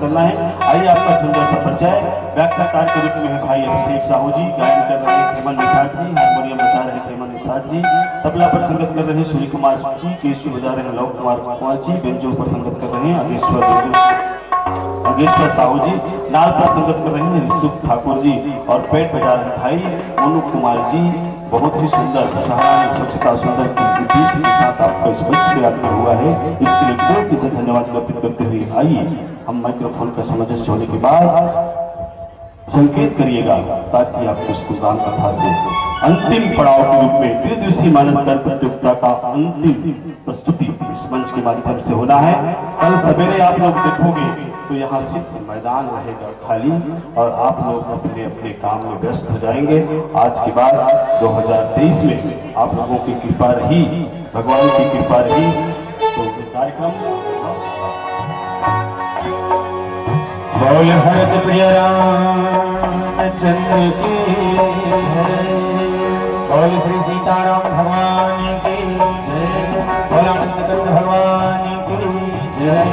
करना है। आइए आपका सुंदर सा परिचय। व्याख्याकार के रूप में है भाई अभिषेक साहू जी, गायन कर रहे हैं हेमंत निषाद जी, हारमोनियम बजा रहे हैं हेमंत निषाद जी, तबला पर संगत कर रहे हैं सूर्य कुमार जी, केशव बजा रहे हैं लव कुमार जी, बेंजो पर संगत कर रहे हैं अगेश्वर साहू जी, नाल पर संगत कर रहे हैं ऋषभ ठाकुर जी और पेट बजा रहे हैं भाई मोनू कुमार जी। बहुत ही सुंदर सहारा स्वच्छता सुंदर की के साथ आपका स्पष्ट किया हुआ है, इसके लिए बहुत ही धन्यवाद ज्ञापित करते हुए आइए हम माइक्रोफोन का सामंजस्य होने के बाद संकेत करिएगा ताकि आपको इस कुरान कथा से अंतिम पड़ाव के रूप में त्रिदिवसीय मानस दर्द प्रतियोगिता का अंतिम प्रस्तुति इस मंच के माध्यम से होना है। कल सवेरे आप लोग देखोगे तो यहाँ सिर्फ मैदान रहेगा खाली और आप लोग अपने अपने काम में व्यस्त हो जाएंगे। आज के बाद 2023 में आप लोगों की कृपा रही, भगवान की कृपा रही तो कार्यक्रम बोल भरत प्रिय रामचंद्र की जय, बोल श्री सीताराम भगवान की जय, बोल आनंद कंद भगवान की जय।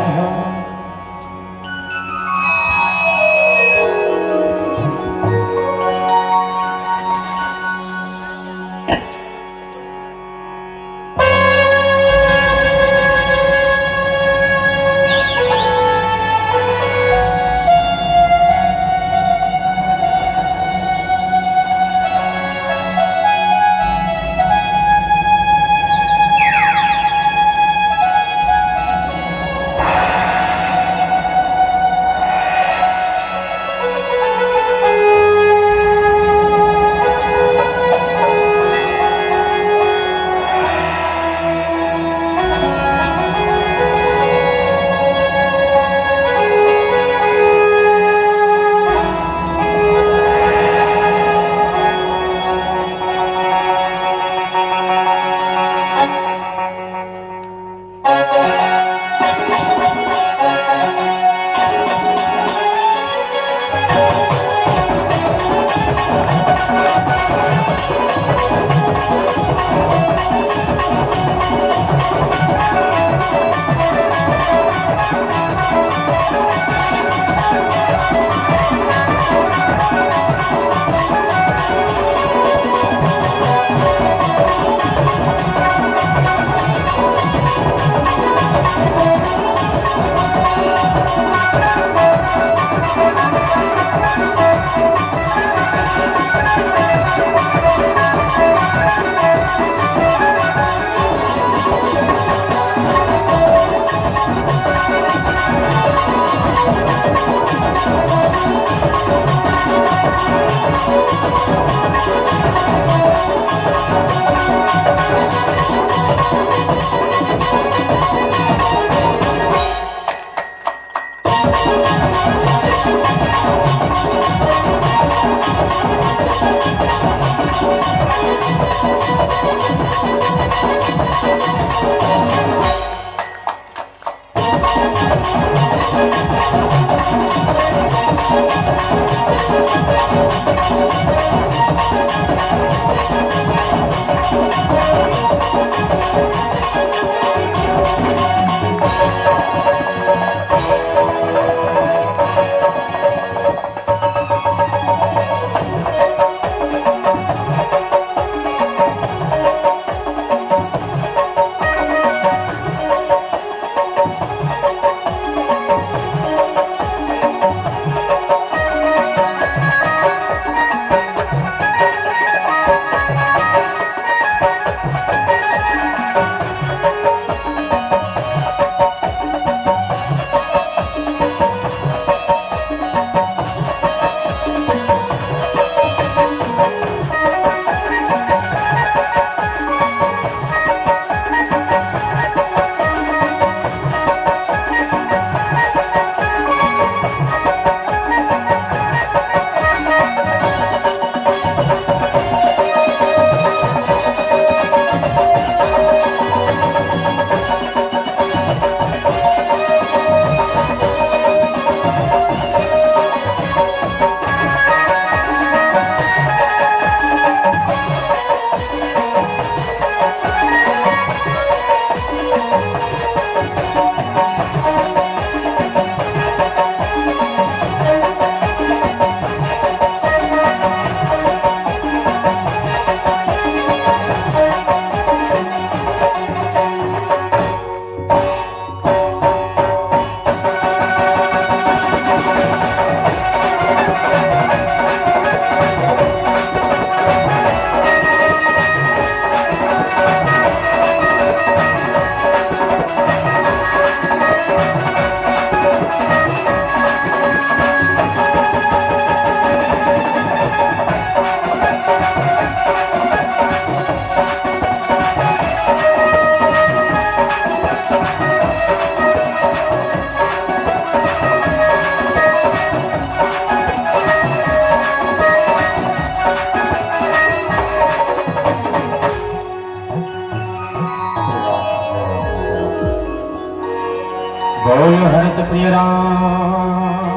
श्री रामचंद्र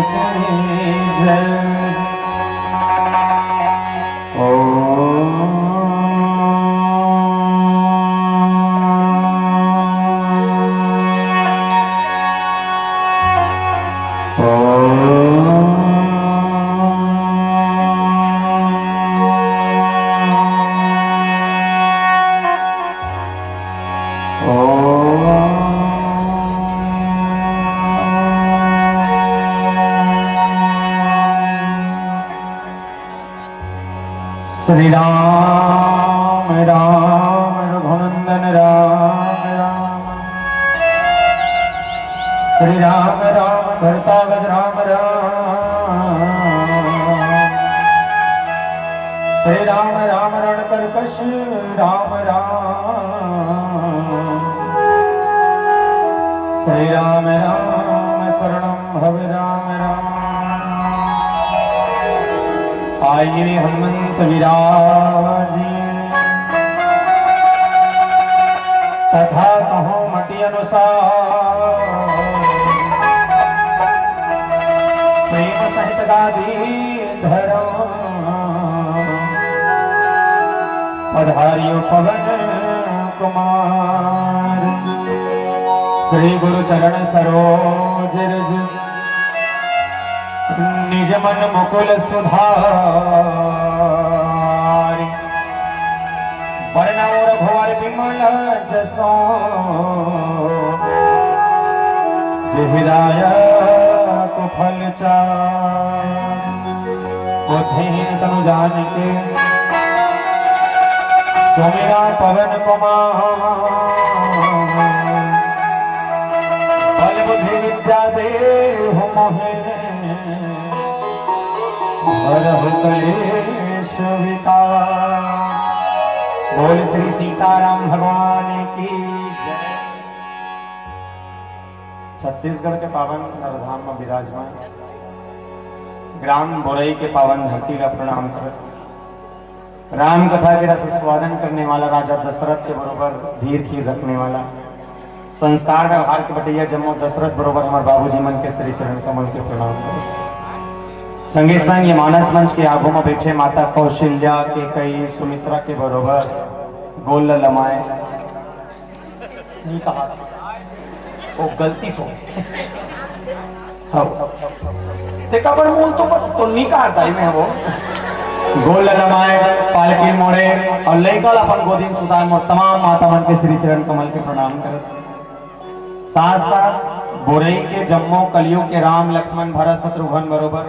की जय। श्री राम राम रघुनंदन राम राम, श्री राम राम भरतावत राम राम, श्री राम राम रणकर्कश राम राम, श्री राम राम शरणं भव राम राम। आइए हनुमंत विराजी तथा कहो मति अनुसार, प्रेम सहित गादी धरो पधारियो पवन कुमार। श्री गुरु चरण सरोज रज निज मन मुकुल सुधारि, वर्णौ रघुवर विमल जसो हृदय कुफल चारि। तनु जानिके सुमिरा पवन कुमार, बल बुद्धि विद्या देहु मोहे हरहु कलेश विकार। बोल श्री सीताराम भगवान की जय। छत्तीसगढ़ के पावन नवधाम में विराजमान ग्राम बोरई के पावन धरती का प्रणाम कर राम कथा के रस स्वादन करने वाला राजा दशरथ के बरोबर धीर खीर रखने वाला संस्कार व्यवहार के बटैया जम्मू दशरथ बरोबर हमारे बाबूजी मन के श्री चरण कमल के प्रणाम कर। संगे संग ये मानस मंच के आगू में बैठे माता कौशल्या के कई सुमित्रा के बरोबर गोल लमाए नहीं कहा वो गलती सो देखा पर मूल तो नहीं कहा था मैं वो गोल लमाए पालकी मोड़े और लेकर अपन गोदी सुधार मोड़ तमाम माता मन के श्री चरण कमल के प्रणाम कर। साथ साथ बोरई के जम्मू कलियुग के राम लक्ष्मण भरत शत्रुघ्न बरोबर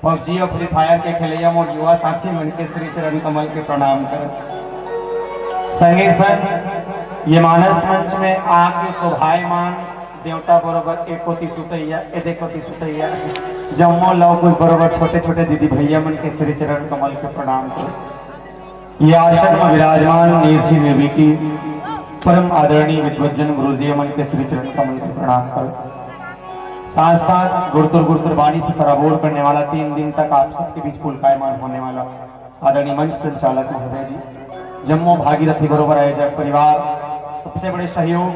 पबजी और फ्री फायर के खेलैया मोर युवा साथी मन के श्री चरण कमल के प्रणाम कर। संगे संग ये मानस मंच में आके शोभायमान देवता बरोबर एक कोती सुतैया एक कोती सुतैया जम्मू लव कुछ बरोबर छोटे छोटे दीदी भैया मन के श्री चरण कमल के प्रणाम कर। ये आश्रम में विराजमान नीरसी देवी की परम आदरणीय विद्वजन गुरुदेव मन के श्री चरण कमल के प्रणाम कर। साथ साथ गुरुतुर वाणी से सराबोर करने वाला 3 दिन तक आप सबके बीच पुलकायमान होने वाला आदरणीय मंच संचालक महोदय जी, जम्मू भागीरथी बरोबर आयोजक परिवार, सबसे बड़े सहयोग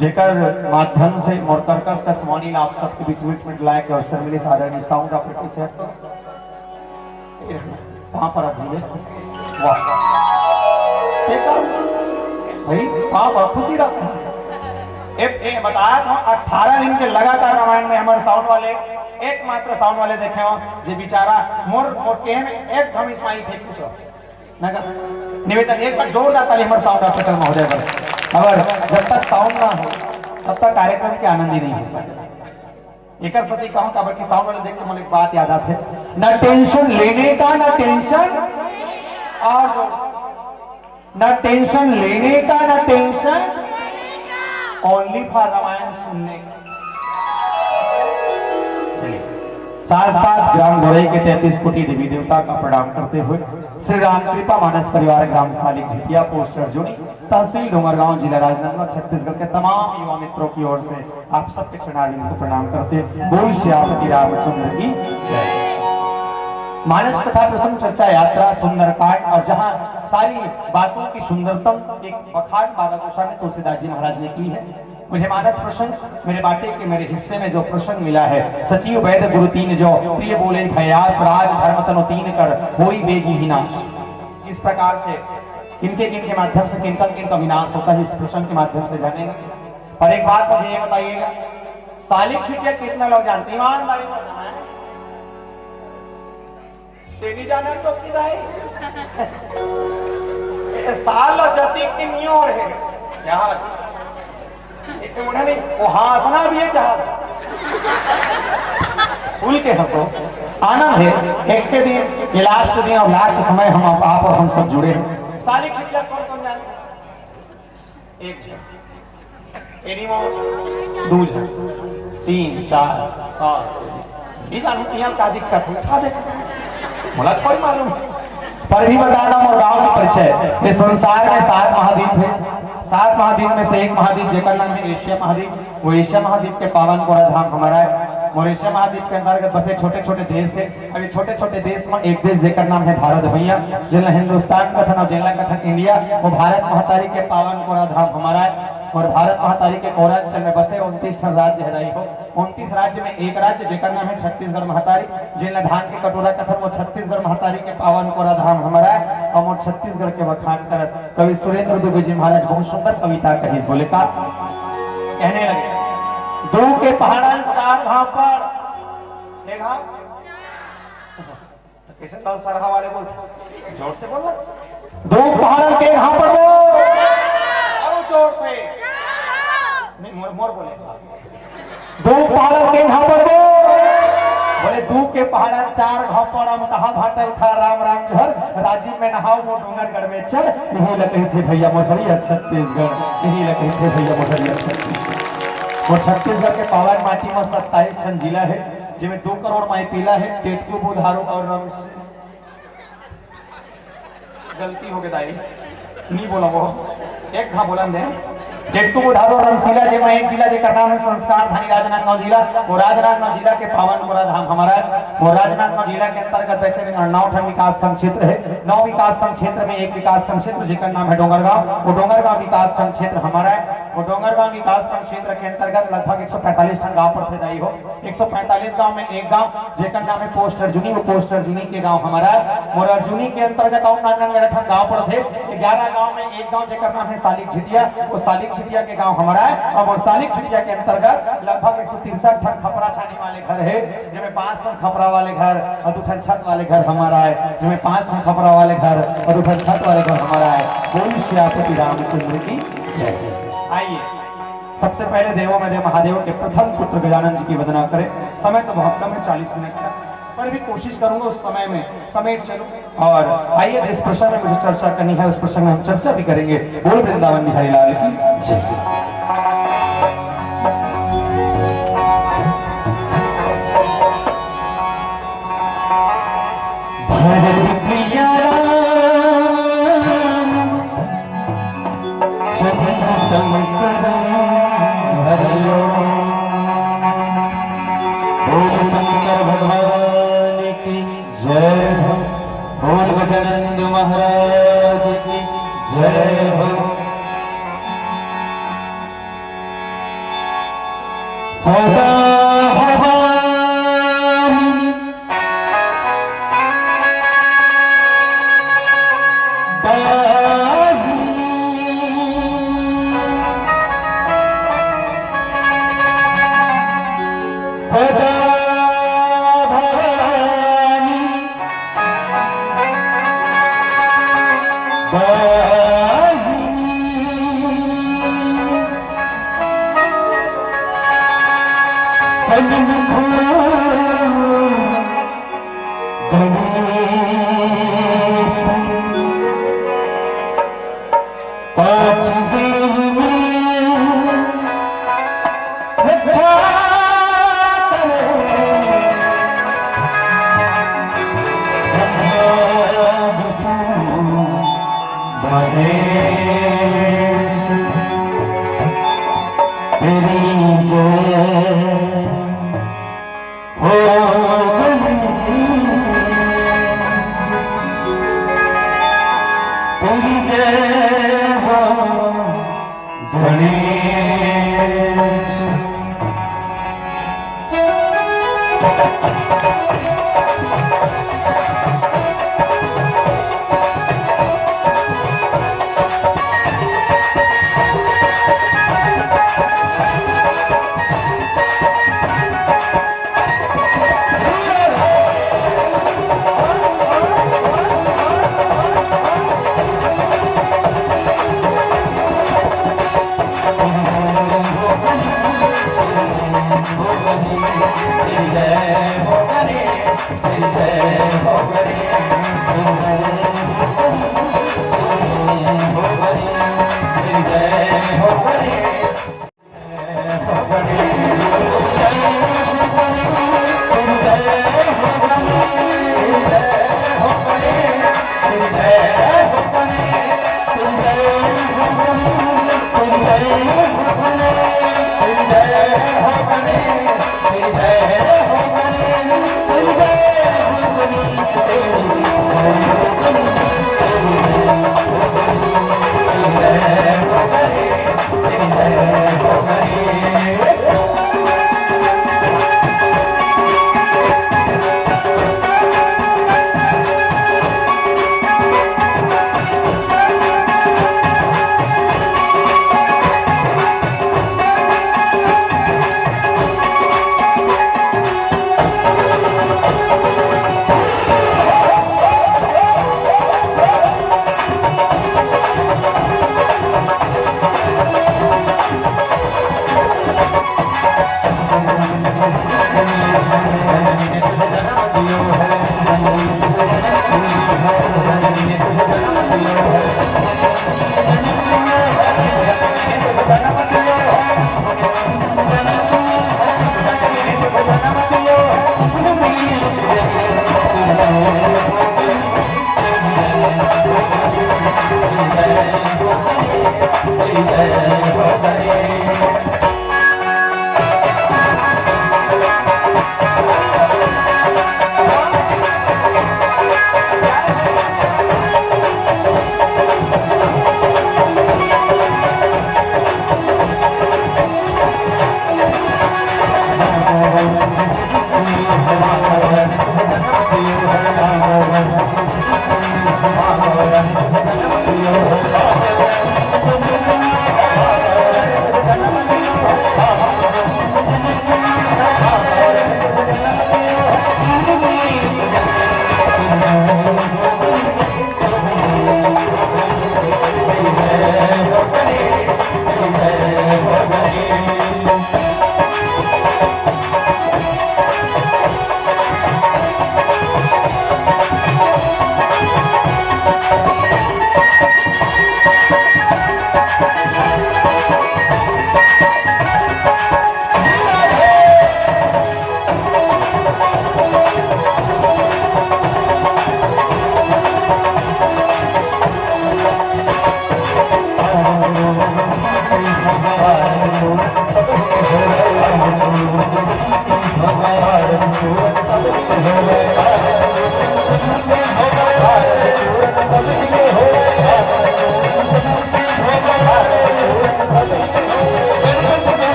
जेकर माध्यम से मोर कर्कश का स्वानी आप सबके बीच मिनट लायक अवसर मिले आदरणीय साउंड ऑपरेटर से वहां पर भाई वहां पर खुशी रखना बताया था 18 दिन के लगातार रामायण में हमारे साउंड वाले एकमात्र साउंड वाले देखे हो जे बेचारा मोर के में एक धम इस्माइल थे कुछ निवेदन एक बार जोरदार ताली हमारे साउंड ऑपरेटर महोदय पर। अगर जब तक साउंड ना हो तब तक कार्यक्रम के आनंद ही नहीं हो सकता। एक सती कहूं का बल्कि साउंड वाले देख के मुझे एक बात याद आती है, ना टेंशन लेने का ना टेंशन और ना टेंशन लेने का ना टेंशन ओनली फॉर रामायण सुनने का। चलिए साथ साथ ग्राम बोरई के 33 कोटि देवी देवता का प्रणाम करते हुए श्री राम कृपा मानस परिवार ग्राम सालिक झिटिया पोस्ट अर्जुनी तहसील डोंगरगांव जिला राजनांदगांव छत्तीसगढ़ के तमाम युवा मित्रों की ओर से आप सबके चरणारविंद को प्रणाम करते बोल श्यामती रामचंद्र की जय। मानस कथा प्रसंग चर्चा यात्रा सुंदरकांड और जहां सारी बातों की सुंदरतम एक बखान माता गोसावी तुलसीदास जी महाराज ने की है, मुझे मानस प्रसंग मेरे बाटे के मेरे हिस्से में जो प्रसंग मिला है, सचिव वैद गुरु तीन जो प्रिय बोले भयास राज धर्म तनु तीन कर होई बेगी ही नाश। इस प्रकार से किनके किनके माध्यम से किनका किनका विनाश होता है, इस प्रसंग के माध्यम से जानेंगे। पर एक बात मुझे ये बताइएगा, सालिक छिटिया कितना लोग जानते हैं? ईमानदारी बताना है, तेरी जाना तो किराए साल जतीक की नियो रहे क्या एक मुंडा नहीं वो हंसना भी है, क्या खुल के हंसो, आनंद है। एक के दिन ये लास्ट दिन और लास्ट समय हम आप और हम सब जुड़े हैं। सालिक छिटिया कौन कौन जानते? एक जन, एनी मोर दो जन, तीन चार पांच, ये जानते हैं क्या दिक्कत है? उठा दे, मुझे थोड़ी मालूम, पर भी बता रहा हूँ। और गाँव का परिचय, इस संसार में 7 महाद्वीप है। 7 महाद्वीप में से एक महाद्वीप जेकर नाम है एशिया महाद्वीप। वो एशिया महाद्वीप के पावन गोरा धाम हमारा है। और एशिया महाद्वीप के अंतर्गत बसे छोटे छोटे देश है। अभी छोटे छोटे देश में एक देश जेकर नाम है भारत भैया, जिला हिंदुस्तान कथन और जिला कथन इंडिया। वो भारत महतारी के पावन गोरा धाम हमारा है। और भारत महातारी के पौरांचल में बसे 29 राज्य है। 29 राज्य में एक राज्य जेकर नाम है छत्तीसगढ़ महतारी, जिला धान के कटोरा कथन वो छत्तीसगढ़ महतारी के पावन कोरा धाम हमारा है। और वो छत्तीसगढ़ के बखान करत कवि सुरेंद्र दुबे जी महाराज बहुत सुंदर कविता कही। बोले का कहने लगे, दो के पहाड़न 4 घाव पर एक घाव कैसे तो सरहा वाले बोलते, जोर से बोलो, 2 पहाड़न के घाव पर बोल, और जोर से नहीं, मोर बोले, 2 पहाड़ के घाव पर बोले, 2 के पहाड़ 4 घाव पर हम कहा भाटल था राम राम झर, राजीव में नहाओ वो डूंगरगढ़ में चल, यही लगे थे भैया मोहरिया छत्तीसगढ़, यही लगे थे भैया मोहरिया छत्तीसगढ़। और छत्तीसगढ़ के पावन माटी में 27 ठन जिला है, जिसमें 2 करोड़ माई पीला है। टेटकू बुधारू और गलती हो गई दाई, नहीं बोला वो एक घा बोला दे। टेटकू बुधारू रमसीला जी में एक जिला जेकर नाम है संस्कार धानी राजनांदगांव जिला। वो राजनांदगांव जिला के पावन गोरा धाम हमारा है। वो राजनांदगांव जिला के अंतर्गत वैसे 9 ठन विकासखंड क्षेत्र है। 9 विकासखंड क्षेत्र में एक विकासखंड क्षेत्र जेकर नाम है डोंगरगांव। वो डोंगरगांव विकासखंड क्षेत्र हमारा है। वो डोंगरगांव विकासखंड क्षेत्र के अंतर्गत लगभग 145 ठन गांव पड़ते जाई हो। 145 गांव में एक गांव जेकर नाम है पोस्ट अर्जुनी। वो पोस्ट अर्जुनी के गांव हमारा है। और अर्जुनी के अंतर्गत और 99 ठन गांव पड़ते। 11 गांव में एक गांव जेकर नाम है सालिक झिटिया। वो सालिक झिटिया के गांव हमारा है। और वो सालिक झिटिया के अंतर्गत लगभग 163 ठन खपरा छानी वाले घर है, जिसमें 5 ठन खपरा वाले घर और 2 ठन छत वाले घर हमारा है, जिसमें 5 ठन खपरा वाले घर और 2 ठन छत वाले घर हमारा है। बोल श्री रामचंद्र की जय। आइए सबसे पहले देवों में देव महादेव के प्रथम पुत्र गजानन जी की वंदना करें। समय तो बहुत कम है, 40 मिनट का, पर भी कोशिश करूंगा उस समय में समेट चलूं। और आइए जिस प्रसंग में मुझे चर्चा करनी है उस प्रसंग में हम चर्चा भी करेंगे। बोल वृंदावन बिहारी लाल की जय। शंकर भगवान की जय हो, बोल गजानंद महाराज की जय हो। सदा गणेश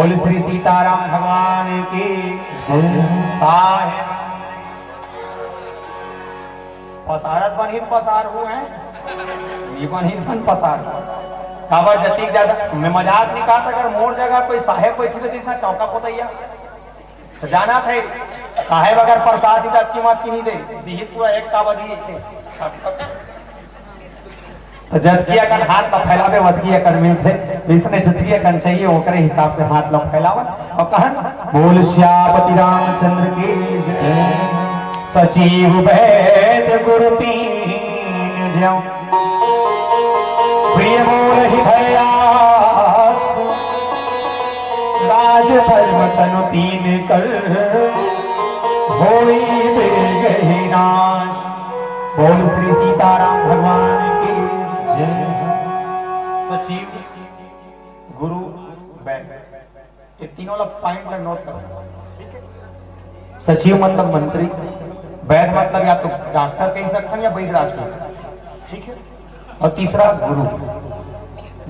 बोल श्री सीताराम भगवान की जय। साहेब पसारत बन ही पसार हुए हैं, ये बन ही धन पसार काबर जतीक ज्यादा मैं मजाक नहीं कहा था। अगर मोर जगह कोई साहेब बैठी तो जिसना चौका पोतैया तो जाना थे साहेब अगर प्रसाद दी तब कीमत की नहीं दे दिहित पूरा एक का बदी से तो जबकि अगर हाथ का फैलावे वधकी अगर मिलते जिसने जतकी अगर चाहिए ओकरे हिसाब से हाथ लो फैलावन और कहन बोल श्यापति रामचंद्र की जय। सचिव वैद गुरु तीन ज्यों प्रिय मोर हृदयास राज धर्म तनु तीन कर होई गए नाश। बोल श्री सीताराम भगवान की जय। सचिव गुरु वैद ये तीनों लोग पॉइंट में नोट करो, ठीक है। सचिव मतलब मंत्री, वैद मतलब या तो डॉक्टर कह सकते हैं या वैद्यराज कह सकते हैं, ठीक है। और तीसरा गुरु,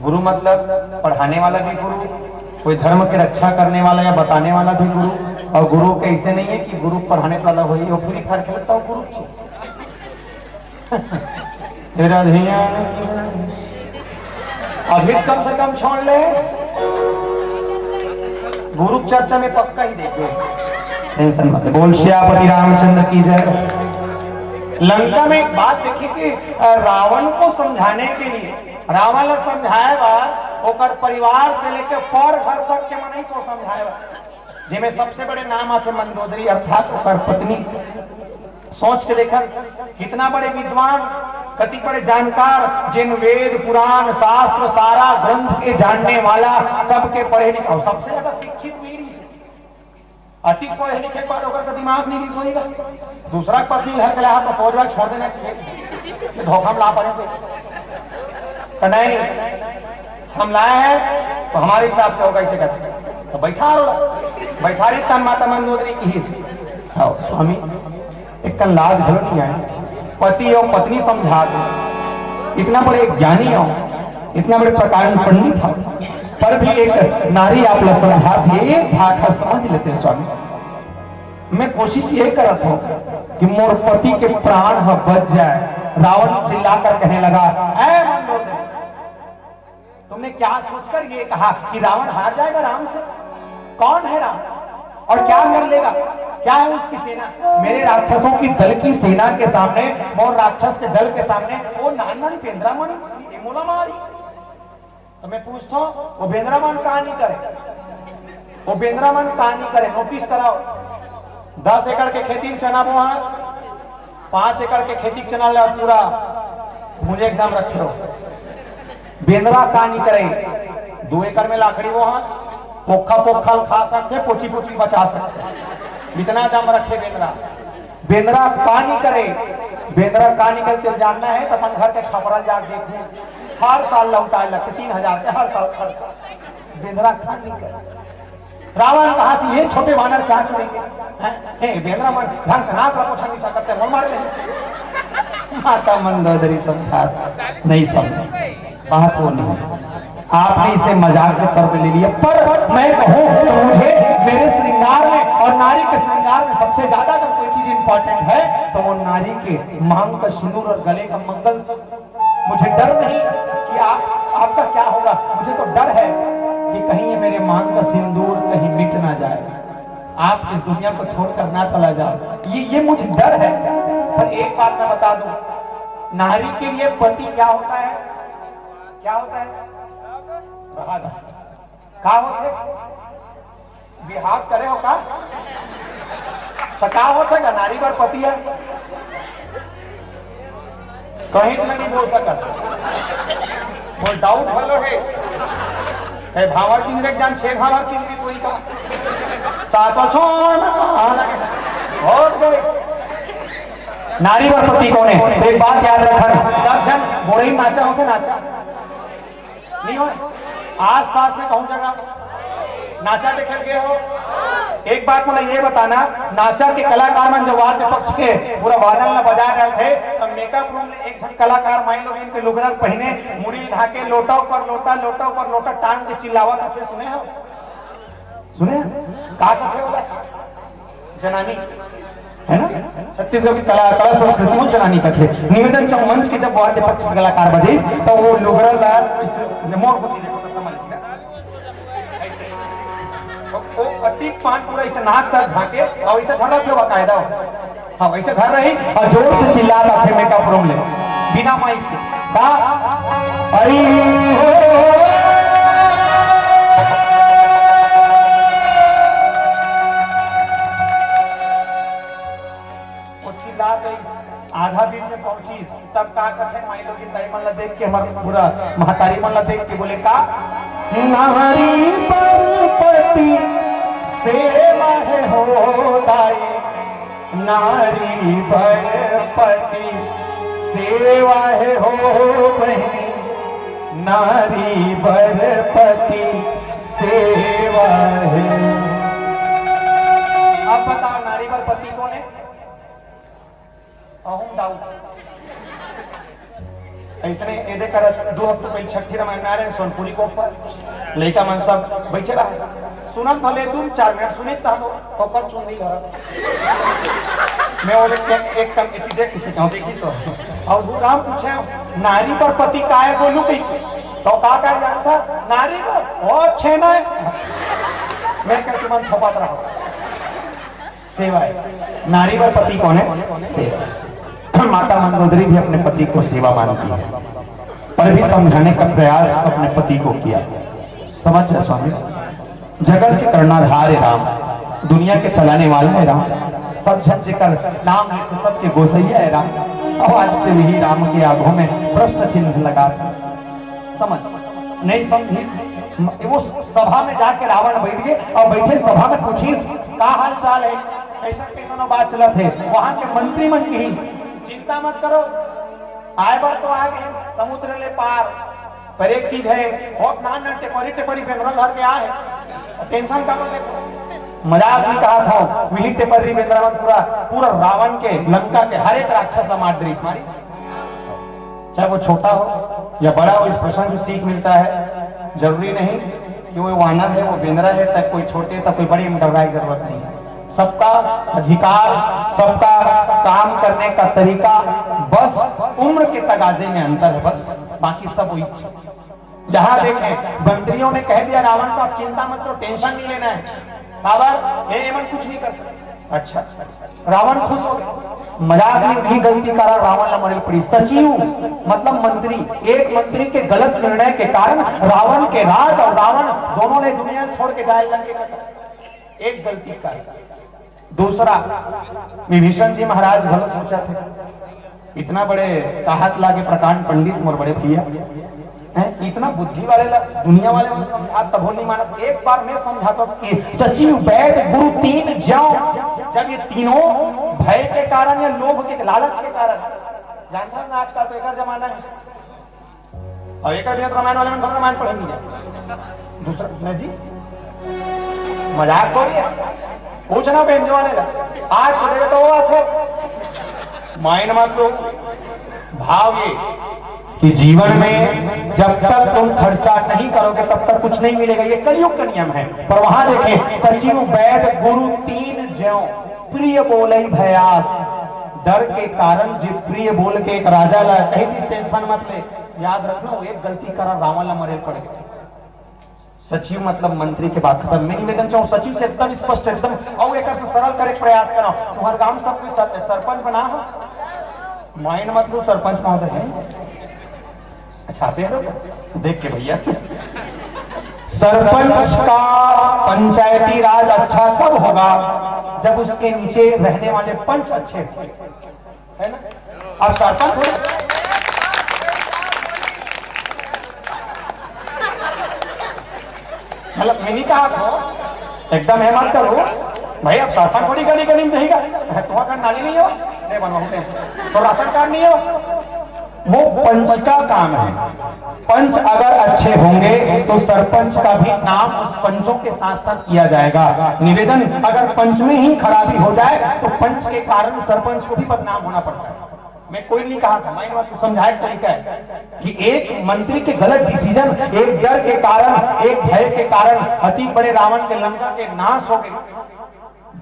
गुरु मतलब पढ़ाने वाला भी गुरु, कोई धर्म की रक्षा करने वाला या बताने वाला भी गुरु। और गुरु के ऐसे नहीं है कि गुरु पढ़ाने वाला हो वो पूरी फाड़ खेलता हो गुरु तेरा ध्यान अभी कम से कम छोड़ ले, गुरु चर्चा में पक्का ही देखे टेंशन मत। बोल श्यापति रामचंद्र की जय। लंका में एक बात देखी कि रावण को समझाने के लिए रावण ने समझाया बार ओकर परिवार से लेकर पर घर तक के मन सो समझाया जिसमें सबसे बड़े नाम आते मंदोदरी अर्थात ओकर पत्नी। सोच के देखा कितना बड़े विद्वान कति बड़े जानकार जिन वेद पुराण शास्त्र सारा ग्रंथ के जानने वाला सबके पढ़े लिखे और सबसे ज्यादा शिक्षित वीर अति पढ़े लिखे पर ओकर का दिमाग नहीं सोएगा। दूसरा पत्नी घर के ला तो सोच रहा छोड़ देना चाहिए, धोखा ला पड़ेंगे तो नहीं हम लाए हैं तो हमारे हिसाब से होगा इसे कहते तो बैठा रही तन माता मंदोदरी की हिस्स स्वामी एक कल लाज घर नहीं आए पति और पत्नी समझा दो। इतना बड़े ज्ञानी हो, इतना बड़े प्रकार में पंडित था पर भी एक नारी आप लोग समझा थे भाषा समझ लेते स्वामी। मैं कोशिश ये करता हूँ कि मोर पति के प्राण ह बच जाए। रावण चिल्लाकर कहने लगा ऐ मंदोदरी तुमने क्या सोचकर ये कहा कि रावण हार जाएगा राम से? कौन है राम और क्या कर लेगा? क्या है उसकी सेना? मेरे राक्षसों की दल की सेना के सामने मोर राक्षस के दल के सामने वो नान पेंद्रामणि मोला मारी। तो मैं पूछता हूँ वो बेंद्रामन कहानी करे, वो बेंद्रामन कहानी करे। नोटिस कराओ 10 एकड़ के खेती में चना बोहा, 5 एकड़ के खेती चना ले पूरा मुझे एकदम रखे हो। बेंद्रा कहानी करे 2 एकड़ में लाकड़ी बोहा पोखा पोखा खा सकते पोची पोची बचा सकते इतना दम रखे बेंद्रा। बेंद्रा कहानी करे, बेंद्रा कहानी करते जानना है तो अपन घर के छपरा जा देखो हर साल लौटाए लगते 3000 के हर साल खर्चा। बेंद्रा कहानी करे। रावण कहा थी ये छोटे वानर क्या करेंगे? बेंद्रा मन ढंग से नाक पोछा नहीं सकते वो मार ले। माता मंदोदरी समझा नहीं समझे बात वो नहीं, आपने इसे मजाक के तौर पे ले लिया। पर मैं कहूं तो मुझे मेरे श्रृंगार में और नारी के श्रृंगार में सबसे ज्यादा अगर कोई चीज इंपॉर्टेंट है तो वो नारी के मांग का सिंदूर और गले का मंगलसूत्र। मुझे डर नहीं कि आपका क्या होगा, मुझे तो डर है कि कहीं ये मेरे मांग का सिंदूर कहीं मिट ना जाए, आप इस दुनिया को छोड़कर ना चला जाओ, ये मुझे डर है। पर एक बात मैं बता दूं, नारी के लिए पति क्या होता है? क्या होता है? क्या होते? विवाह करे हो का तो क्या होता है? नारी पर पति है कहीं तो नहीं बोल सका कोई डाउट भलो है भावर की निर्देश जान 6 भावर की इंग्लिश वही का 7 और नारी पर पति कौन है? तो एक बात याद रखना सब जन बोरे ही नाचा होते नाचा नहीं हो आस पास में कहूं जगह नाचा देखे गए हो? एक बात मतलब ये बताना नाचा के कलाकार मन जो वाद्य पक्ष के पूरा वादन में बजा रहे थे तो मेकअप रूम में एक जन कलाकार मान लो इनके लुगड़ा पहने मुड़ी ढाके लोटा पर लोटा टांग के चिल्लावत होते सुने हो? सुने का कहे वाला जनानी है ना, छत्तीसगढ़ की कला संस्कृति में जनानी कथे निवेदन चाहूं मंच के जब वाद्य पक्ष के कलाकार बजे तो वो लुगरा लाल इस मोर होती देखो तो समझ गया ऐसे वो पट्टी पान पूरा ऐसे नाक तक ढाके और ऐसे धरा थे बाकायदा हाँ वैसे धर रही और जोर से चिल्लाता थे मेकअप रूम ले बिना माइक के का आई हो आधा दिन में पहुंची तब का कथे माई लोग की दाई मन ला देख के हमारे पूरा महतारी मन ला देख के बोले का नारी पर पति सेवा है हो दाई नारी पर पति सेवा है हो बहनी नारी पर पति सेवा है। अब बताओ नारी पर पति कौन है? ऐसने एदे कर 2 हफ्ते पहले छठी रामायण में आ रहे सोनपुरी को ऊपर लड़का मन सब बैठे रहा सुनत भले 2-4 मिनट सुने तो हम पकड़ चुन नहीं घर मैं बोले एक कम इतनी देख किसी कहूँ देखी सो और वो राम पूछे नारी पर पति का है बोलू कहीं तो का जानता नारी पर और छेना है मैं कहती मन थपात रहा सेवा है। नारी पर पति कौन है? सेवा। माता मंदोदरी भी अपने पति को सेवा मानती है पर भी समझाने का प्रयास अपने पति को किया। समझ स्वामी जगत के कर्णाधार है राम दुनिया के चलाने वाले है राम सब झंझे कर नाम लेते सबके गोसैया है राम। अब आज से वही राम के आंखों में प्रश्न चिन्ह लगा समझ नहीं समझी वो सभा में जाके रावण बैठ गए और बैठे सभा में पूछी का हाल चाल है कैसा कैसा बात चला थे वहां के मंत्री मन की चिंता मत करो आए बार तो आ गए समुद्र ले पार पर एक चीज है बहुत नान टेपरी टेपरी बेंद्रा घर के आए टेंशन का मजाक भी कहा था वही टेपरी बेंद्रा पूरा पूरा रावण के लंका के हर एक राक्षस का मार दृश्य मारी चाहे वो छोटा हो या बड़ा हो इस प्रसंग से सीख मिलता है जरूरी नहीं कि वो वानर है वो बेंद्रा है तक कोई छोटे तक कोई बड़ी डरने की जरूरत नहीं है सबका अधिकार सबका काम करने का तरीका बस उम्र के तगाजे में अंतर है बस बाकी सब वही जहां देखें मंत्रियों ने कह दिया रावण को आप चिंता मत करो टेंशन नहीं लेना है बाबर ये एमन कुछ नहीं कर सकते अच्छा रावण खुश हो गया मजाक में भी गलती करा रावण ला मरे पड़ी सचिव मतलब मंत्री एक मंत्री के गलत निर्णय के कारण रावण के राज और रावण दोनों ने दुनिया छोड़ के जाए लंके एक गलती कर दूसरा विभीषण जी महाराज भले सोचा थे इतना बड़े ताहत लागे प्रकांड पंडित मोर बड़े भैया इतना बुद्धि वाले दुनिया वाले मुझे समझा तब नहीं माना एक बार मैं समझाता कि सचिव वैद गुरु 3 ज्यों जब ये तीनों भय के कारण या लोभ के लालच के कारण जानता ना आजकल तो एक जमाना है और एक रामायण वाले में रामायण पढ़ नहीं जाए दूसरा नहीं जी मजाक हो रही है पूछना बेंजो वाले आज सुनेगा तो वो थे माइंड मत लो भाव ये कि जीवन में जब तक तुम खर्चा नहीं करोगे तब तक कुछ नहीं मिलेगा ये कलयुग का नियम है पर वहां देखें सचिव वैद गुरु 3 ज्यों प्रिय बोले भयास डर के कारण जी प्रिय बोल के एक राजा ला कहीं भी टेंशन मत ले याद रखना वो एक गलती करा रावण ला मरे पड़ गए सचिव मतलब मंत्री के बात खत्म मैं निवेदन चाहूँ सचिव से एकदम स्पष्ट एकदम और एक सरल करे प्रयास करो तुम्हारे गांव सब कोई सरपंच बना हो माइंड मतलब सरपंच महोदय है अच्छा देख के भैया सरपंच का पंचायती राज अच्छा कब होगा जब उसके नीचे रहने वाले पंच अच्छे है ना और सरपंच मतलब मैंने कहा था एकदम है मत करो भाई अब सरपंच थोड़ी गली गली में चाहिएगा तुम्हारा नाली नहीं हो नहीं बनवाऊंगे तो राशन कार्ड नहीं हो वो पंच का काम है पंच अगर अच्छे होंगे तो सरपंच का भी नाम उस पंचों के साथ साथ किया जाएगा निवेदन अगर पंच में ही खराबी हो जाए तो पंच के कारण सरपंच को भी बदनाम होना पड़ता है मैं कोई नहीं कहा था, मैंने तो समझाया तरीका है कि एक मंत्री के गलत डिसीजन, एक डर के कारण, एक भय के कारण अति बड़े रावण के लंका के नाश हो गए।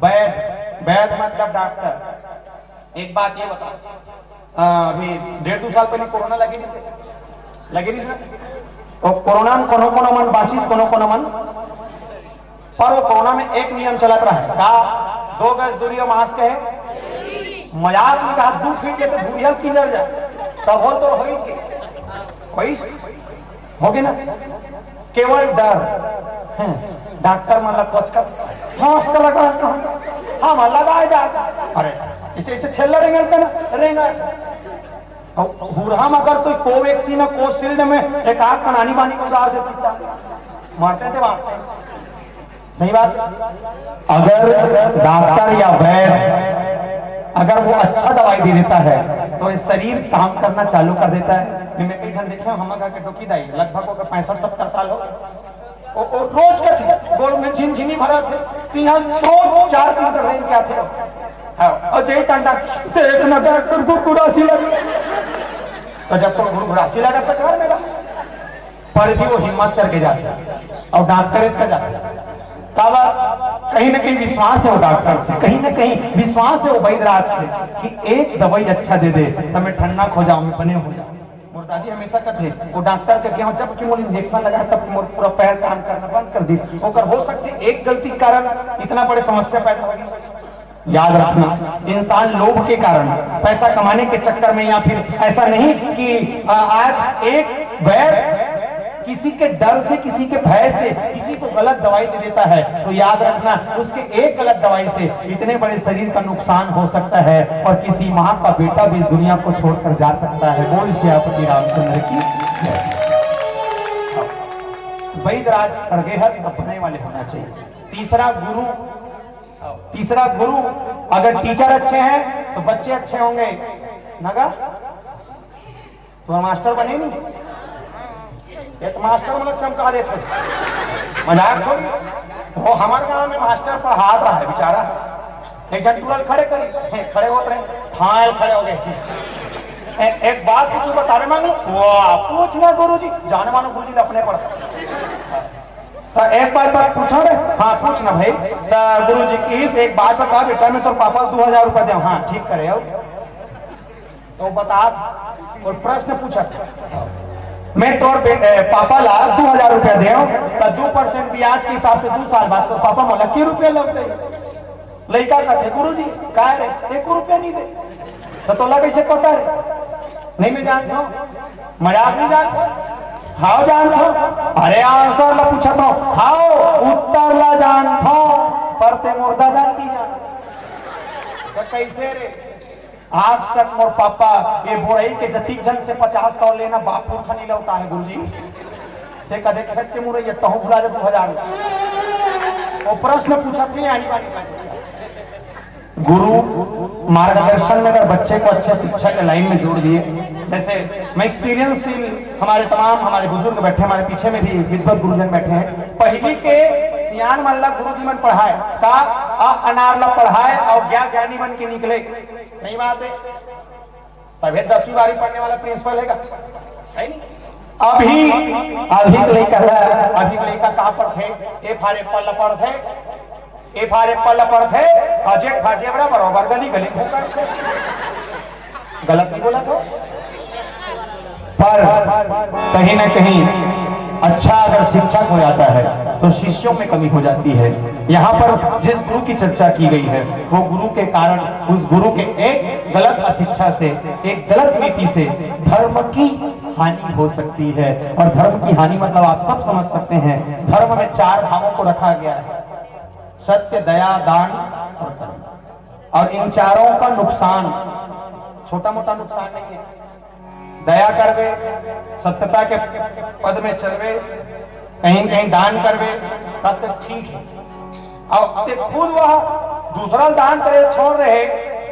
वैद, वैद मतलब डॉक्टर। एक बात ये बताओ, अभी 1.5-2 साल पहले कोरोना लगी नहीं सर, तो कोरोना में कोनो कोनो मन बाचिस, कोनो कोनो मन, पर वो कोरोना में एक नियम चलत रहा है का 2 गज दूरी और मास्क है। मजाक में कहा 2 फीट के तो धूरियल किधर जाए, तब हो तो हो ही होगी ना। केवल डर, डॉक्टर मतलब कुछ का मास्क लगा, हाँ मन लगाए जा, अरे इसे छेल रहेगा। बुरहाम अगर कोई कोवैक्सीन और कोशील्ड में एक आग कनानी बानी को उतार देती मरते थे वास्ते। सही बात। अगर डॉक्टर या वैद्य अगर वो अच्छा दवाई दे देता है तो ये शरीर काम करना चालू कर देता है। मैं कई जन देखे हम घर के टोकी दाई लगभग 65-70 साल हो, रोज का थे गोल में झिनझिनी भरा थे, तो यहाँ रोज 4 किलोमीटर रेंज क्या थे अजय टांडा देख ना डॉक्टर को गुरासी लगी, तो जब तो गुरासी लगा तो घर में पर भी वो हिम्मत करके जाता और डॉक्टर का जाता। कहीं ना कहीं विश्वास है वो डॉक्टर से, कहीं ना कहीं विश्वास है वो वैद्यराज से कि एक दवाई अच्छा दे दे तो मैं ठंडा खो जाऊं, मैं बने हो जाऊं। मोर दादी हमेशा कहते वो डॉक्टर के क्या जब कि मोर इंजेक्शन लगा तब मोर पूरा पैर काम करना बंद कर दी। होकर हो सकती एक गलती के कारण इतना बड़े समस्या पैदा होगी। याद रखना, इंसान लोभ के कारण, पैसा कमाने के चक्कर में, या फिर ऐसा नहीं कि आज एक वैद्य किसी के डर से, किसी के भय से किसी को गलत दवाई दे देता है, तो याद रखना उसके एक गलत दवाई से इतने बड़े शरीर का नुकसान हो सकता है और किसी मां का बेटा भी इस दुनिया को छोड़कर जा सकता है। बोल सियापति रामचंद्र की। वैद्यराज हृदयस्थ अपने वाले होना चाहिए। तीसरा गुरु, अगर टीचर अच्छे हैं तो बच्चे अच्छे होंगे। नगा तो मास्टर बने नहीं, एक मास्टर मतलब चमका देते, मजाक थोड़ी। वो हमारे गांव में मास्टर पढ़ा रहा है बेचारा, एक जन तुरंत खड़े होते रहे, हाँ खड़े हो गए। एक बात पूछू, बता रहे मांगो, पूछना गुरुजी, जाने मानो गुरुजी अपने पढ़। तो एक बात पूछो रे, हाँ पूछना भाई। तो गुरुजी की एक बात बता बेटा, मैं तो पापा 2000 रुपया दे, हाँ ठीक करे हो तो बता। और प्रश्न पूछा, मैं तोर पापा ला 2000 रुपया दे, तो 2% ब्याज के हिसाब से 2 साल बाद तो पापा मोला के रुपया लग गए। लड़का कहते गुरुजी का रे 1 रुपया नहीं दे, तो कैसे पता है? नहीं मैं जानता हूँ, मजाक नहीं जानता, हाँ जानता हूँ। अरे आंसर ला पूछा तो हाँ उत्तर ला जानता हूँ, पर ते मुर्दा जानती जान तो कैसे रे? आज तक मोर पापा ये बोरई के जतीक जन से 50-100 लेना बापुर खनी लौटा है गुरुजी। देखा देख खेत के मुरई तहु भुला दे 2000। वो प्रश्न पूछा थे आनी बानी। गुरु मार्गदर्शन में अगर बच्चे को अच्छे शिक्षा के लाइन में जोड़ दिए, जैसे मैं एक्सपीरियंस हमारे बुजुर्ग बैठे, हमारे पीछे में भी विद्वत गुरुजन बैठे हैं। पहली के सियान मल्ला गुरुजी मन पढ़ाए का अनारला पढ़ाए और ज्ञानी बन के निकले। सही बात है, तभी 10वीं 12वीं पढ़ने वाला प्रिंसिपल है नहीं। अभी लड़का कहाँ पर थे? ए फॉर एप्पल पर थे, ए फॉर एप्पल पर थे, जेड फॉर जेब्रा बराबर गली गली गलत नहीं बोला तो। पर कहीं ना कहीं अच्छा अगर शिक्षक हो जाता है तो शिष्यों में कमी हो जाती है। यहाँ पर जिस गुरु की चर्चा की गई है वो गुरु के कारण, उस गुरु के एक गलत अशिक्षा से, एक गलत नीति से धर्म की हानि हो सकती है। और धर्म की हानि मतलब आप सब समझ सकते हैं। धर्म में 4 भावों को रखा गया है, सत्य, दया, दान और कर्म। और इन चारों का नुकसान छोटा मोटा नुकसान नहीं है। दया करवे, सत्यता के पद में चलवे, कहीं कहीं दान करवे तब तक ठीक है। और ते खुद वह दूसरा दान करे छोड़ रहे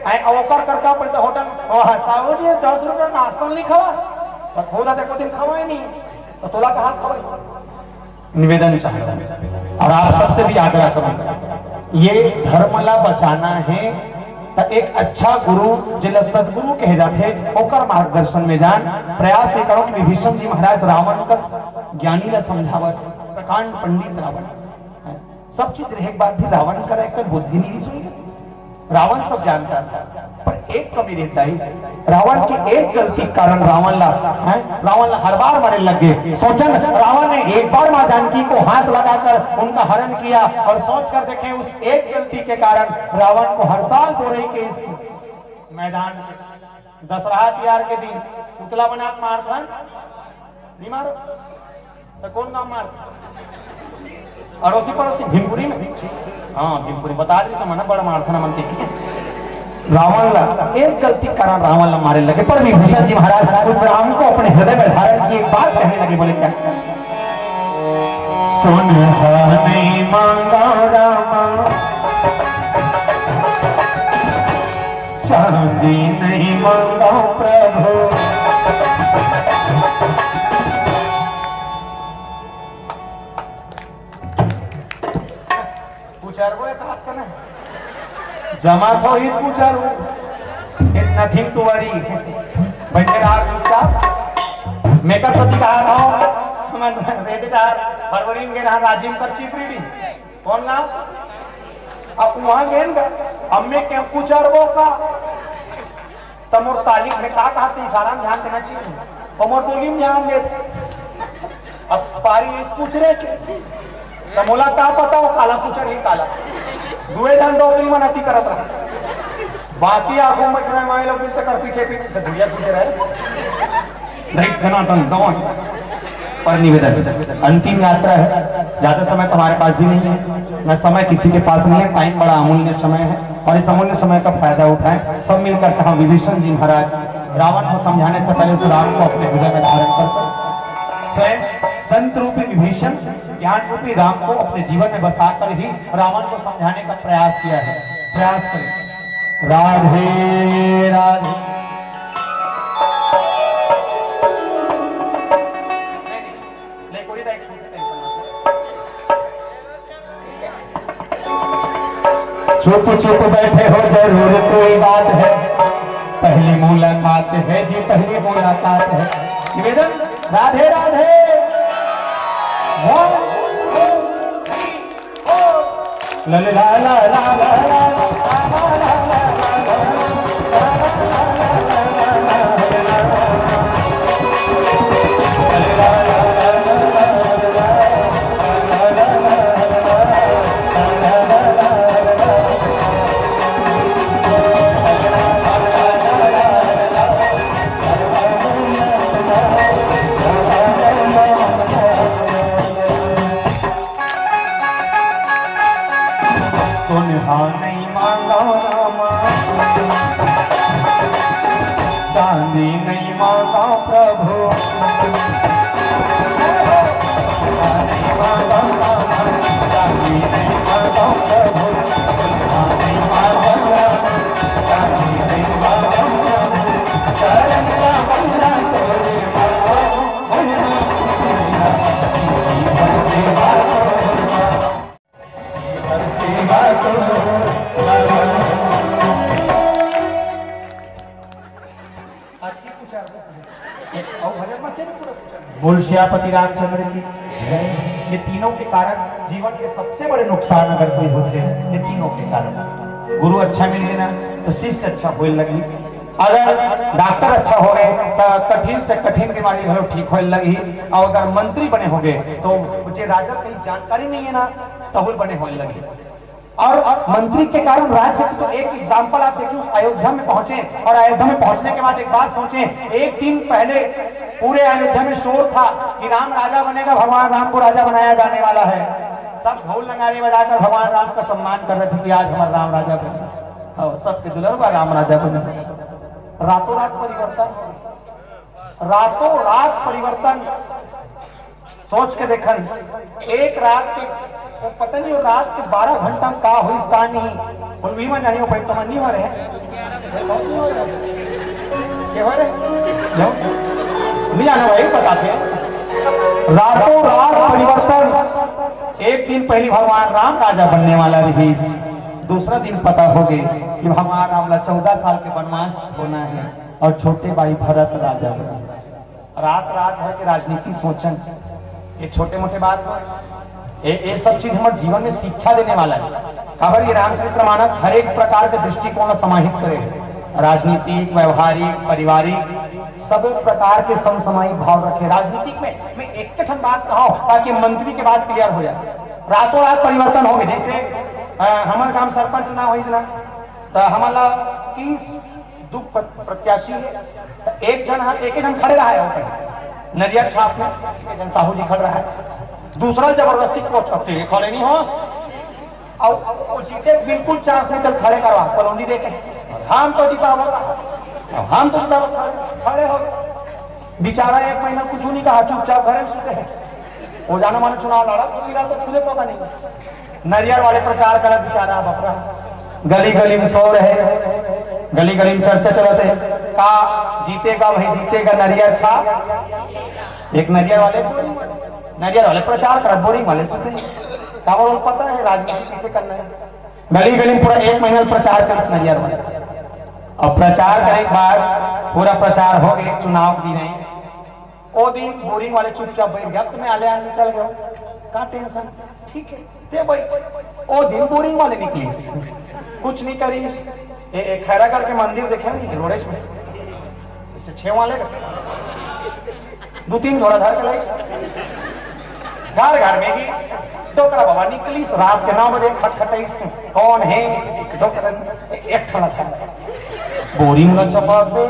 अवकर करका पड़ता होटल साहू जी 10 रुपया नाश्ता नहीं खवा तो खुद आते को दिन खवाए नहीं तो तोला कहाँ खवाए। निवेदन चाहता हूं और आप सबसे भी आग्रह करूंगा, ये धर्मला बचाना है तो एक अच्छा गुरु जिला सदगुरु कहे जाते ओकर मार्गदर्शन में जान प्रयास ये करो कि विभीषण जी महाराज रावण का ज्ञानी ला समझावत प्रकांड पंडित रावण सब चीज रहे बात भी रावण का एक बुद्धि नहीं सुनी रावण सब जानता था पर एक कमी रहता है रावण की एक गलती के कारण रावण ला हर बार मरने लग गए सोचन रावण ने एक बार मां जानकी को हाथ लगाकर उनका हरण किया और सोच कर देखें उस एक गलती के कारण रावण को हर साल बोरे के इस मैदान में दशहरा त्योहार के दिन पुतला बना मारथन नहीं मारो तो कौन नाम मार अड़ोसी पड़ोसी भीमपुरी में हाँ भीमपुरी बता दी समझना बड़ा मारथन मन के रावण ला एक गलती कारण रावण ला मारे लगे पर विभीषण जी महाराज उस राम को अपने हृदय में धारण की एक बात कहने लगे बोले क्या सुनहा नहीं मांगा रामा चांदी नहीं मांगा प्रभु पूछारो करना जमा तो ही पूछारू नथिंग टू वरी बैठे रहा चुपचाप मेकअप सती कहा था रेडिदार फरवरी में रहा राजीव कर चिपरी कौन ना अब वहां गेन अम्मे के पूछारो का तमोर तारीख में कहा तो इशारा में ध्यान देना चाहिए तमोर बोली में ध्यान दे अब पारी इस पूछ रहे तमोला का पता हो काला पूछा नहीं काला दुए जान डोकरी मनाती करत रहा बाकी आगो में खड़े माए लोग इनसे कर पीछे पीछे दुनिया पीछे रहे नहीं घना तन दौन पर निवेदन अंतिम यात्रा है ज्यादा समय तुम्हारे पास भी नहीं है न समय किसी के पास नहीं है टाइम बड़ा अमूल्य समय है और इस अमूल्य समय का फायदा उठाएं सब मिलकर चाहे विभीषण जी महाराज रावण को समझाने से पहले उस राम को अपने हृदय में धारण कर स्वयं संत रूपी विभीषण ज्ञान रूपी राम को अपने जीवन में बसाकर ही रावण को समझाने का प्रयास किया है प्रयास करें राधे राधे चुप चुप बैठे हो जरूर कोई बात है पहली मुलाकात है जी पहली मुलाकात है निवेदन राधे राधे ला ला ला ला ला चांदी नहीं मांगा प्रभु नहीं मांगा चांदी नहीं मांगा प्रभु नहीं मांगा चांदी नहीं मांगा चरण का बंदा चोरी बोल श्यापति रामचंद्र की ये तीनों के कारण जीवन के सबसे बड़े नुकसान अगर कोई होते हैं ये तीनों के कारण गुरु अच्छा मिल लेना तो शिष्य अच्छा होने लगी अगर डॉक्टर अच्छा हो गए तो कठिन से कठिन बीमारी घरों ठीक होने लगी और अगर मंत्री बने हो गए तो मुझे राजा की जानकारी नहीं है ना तहुल बने होने लगी और मंत्री के कारण राज्य तो एक एग्जाम्पल आप देखिए अयोध्या में पहुंचे और अयोध्या में पहुंचने के बाद एक बात सोचे एक दिन पहले पूरे अयोध्या में शोर था कि राम राजा बनेगा भगवान राम को राजा बनाया जाने वाला है सब ढोल नगाड़े बजाकर भगवान राम का सम्मान कर रहे थे कि आज हमारा राम राजा बने और सबके दुल्हन राम राजा बने रातों रात परिवर्तन रातों रात परिवर्तन सोच के देखन एक रात के पता नहीं रात के 12 घंटा में का हुई स्थानी बोल भी मन नहीं हो पाई तो मन नहीं हो रहे क्या हो रहे नहीं जाना भाई बताते रातों रात परिवर्तन एक दिन पहले भगवान राम राजा बनने वाला रही दूसरा दिन पता हो गई कि हमारा रामला 14 साल के वनवास होना है और छोटे भाई भरत राजा रात रात भर के राजनीति सोचन ये छोटे मोटे बात ये सब चीज हमारे जीवन में शिक्षा देने वाला है। खबर ये रामचरितमानस हर एक प्रकार के दृष्टिकोण समाहित करे, राजनीतिक, व्यवहारिक, पारिवारिक सब प्रकार के समसामयिक भाव रखे। राजनीतिक में मैं एक के ठन बात कहा ताकि मंत्री के बाद क्लियर हो जाए, रातों रात परिवर्तन हो गए। जैसे हमारे गांव सरपंच चुनाव हुई ना, तो हमारा 30 दुख प्रत्याशी है, एक जन खड़े रहा है, नरियर छाप में साहू जी खड़ रहा है, दूसरा जबरदस्ती को छपते खड़े नहीं हो और जीते बिल्कुल चांस निकल खड़े करवा कॉलोनी देके हम तो जीता हम तो जीता खड़े हो बेचारा 1 महीना कुछ नहीं कहा, चुपचाप घरे में सुते हैं। वो जाना माने चुनाव लड़ा तो खुले पता नहीं, नरियर वाले प्रचार कर बेचारा बकरा गली गली में सो रहे, गली गली में चर्चा चलते हैं का जीतेगा भाई जीतेगा नरियर छाप। एक नरियर वाले प्रचार कर, बोरिंग वाले सुनते का पता है राजनीति कैसे करना है। गली गली पूरा 1 महीना प्रचार कर नरियर वाले, और प्रचार करने के बाद पूरा प्रचार हो गया, चुनाव दिन है वो दिन बोरिंग वाले चुपचाप बैठ गया, तुम्हें आले निकल गए का टेंशन ठीक है ते बैठ। वो दिन बोरिंग वाले निकली कुछ नहीं करी, खैरा करके मंदिर देखे नहीं रोडेश में इसे 6 वाले 2-3 झोड़ा धर के लाई घर घर में ही डोकरा बाबा निकली रात के 9 बजे खटखटाइस कौन है एक ठला था बोरिंग का चपा पे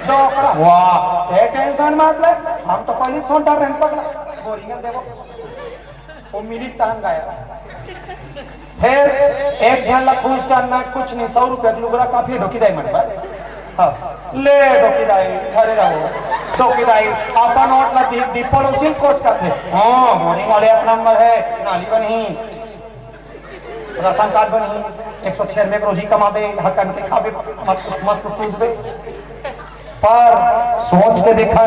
डोकरा वाह ए टेंशन मतलब हम तो पहले सोटा रहन पकड़ा बोरिंग देखो वो मिली तान गया। फिर एक जन ला खुश करना कुछ नहीं 100 रुपया लुगरा काफी ढोकीदाई मन पर ले ढोकीदाई खड़े रहो ढोकीदाई आपा नोट ला दीपल उसी कोच का थे हाँ बोरिंग वाले अपना नंबर है नाली बनी राशन कार्ड बनी 196 रोजी कमा दे हकन के खावे मस्त सूद दे। पर सोच के देखा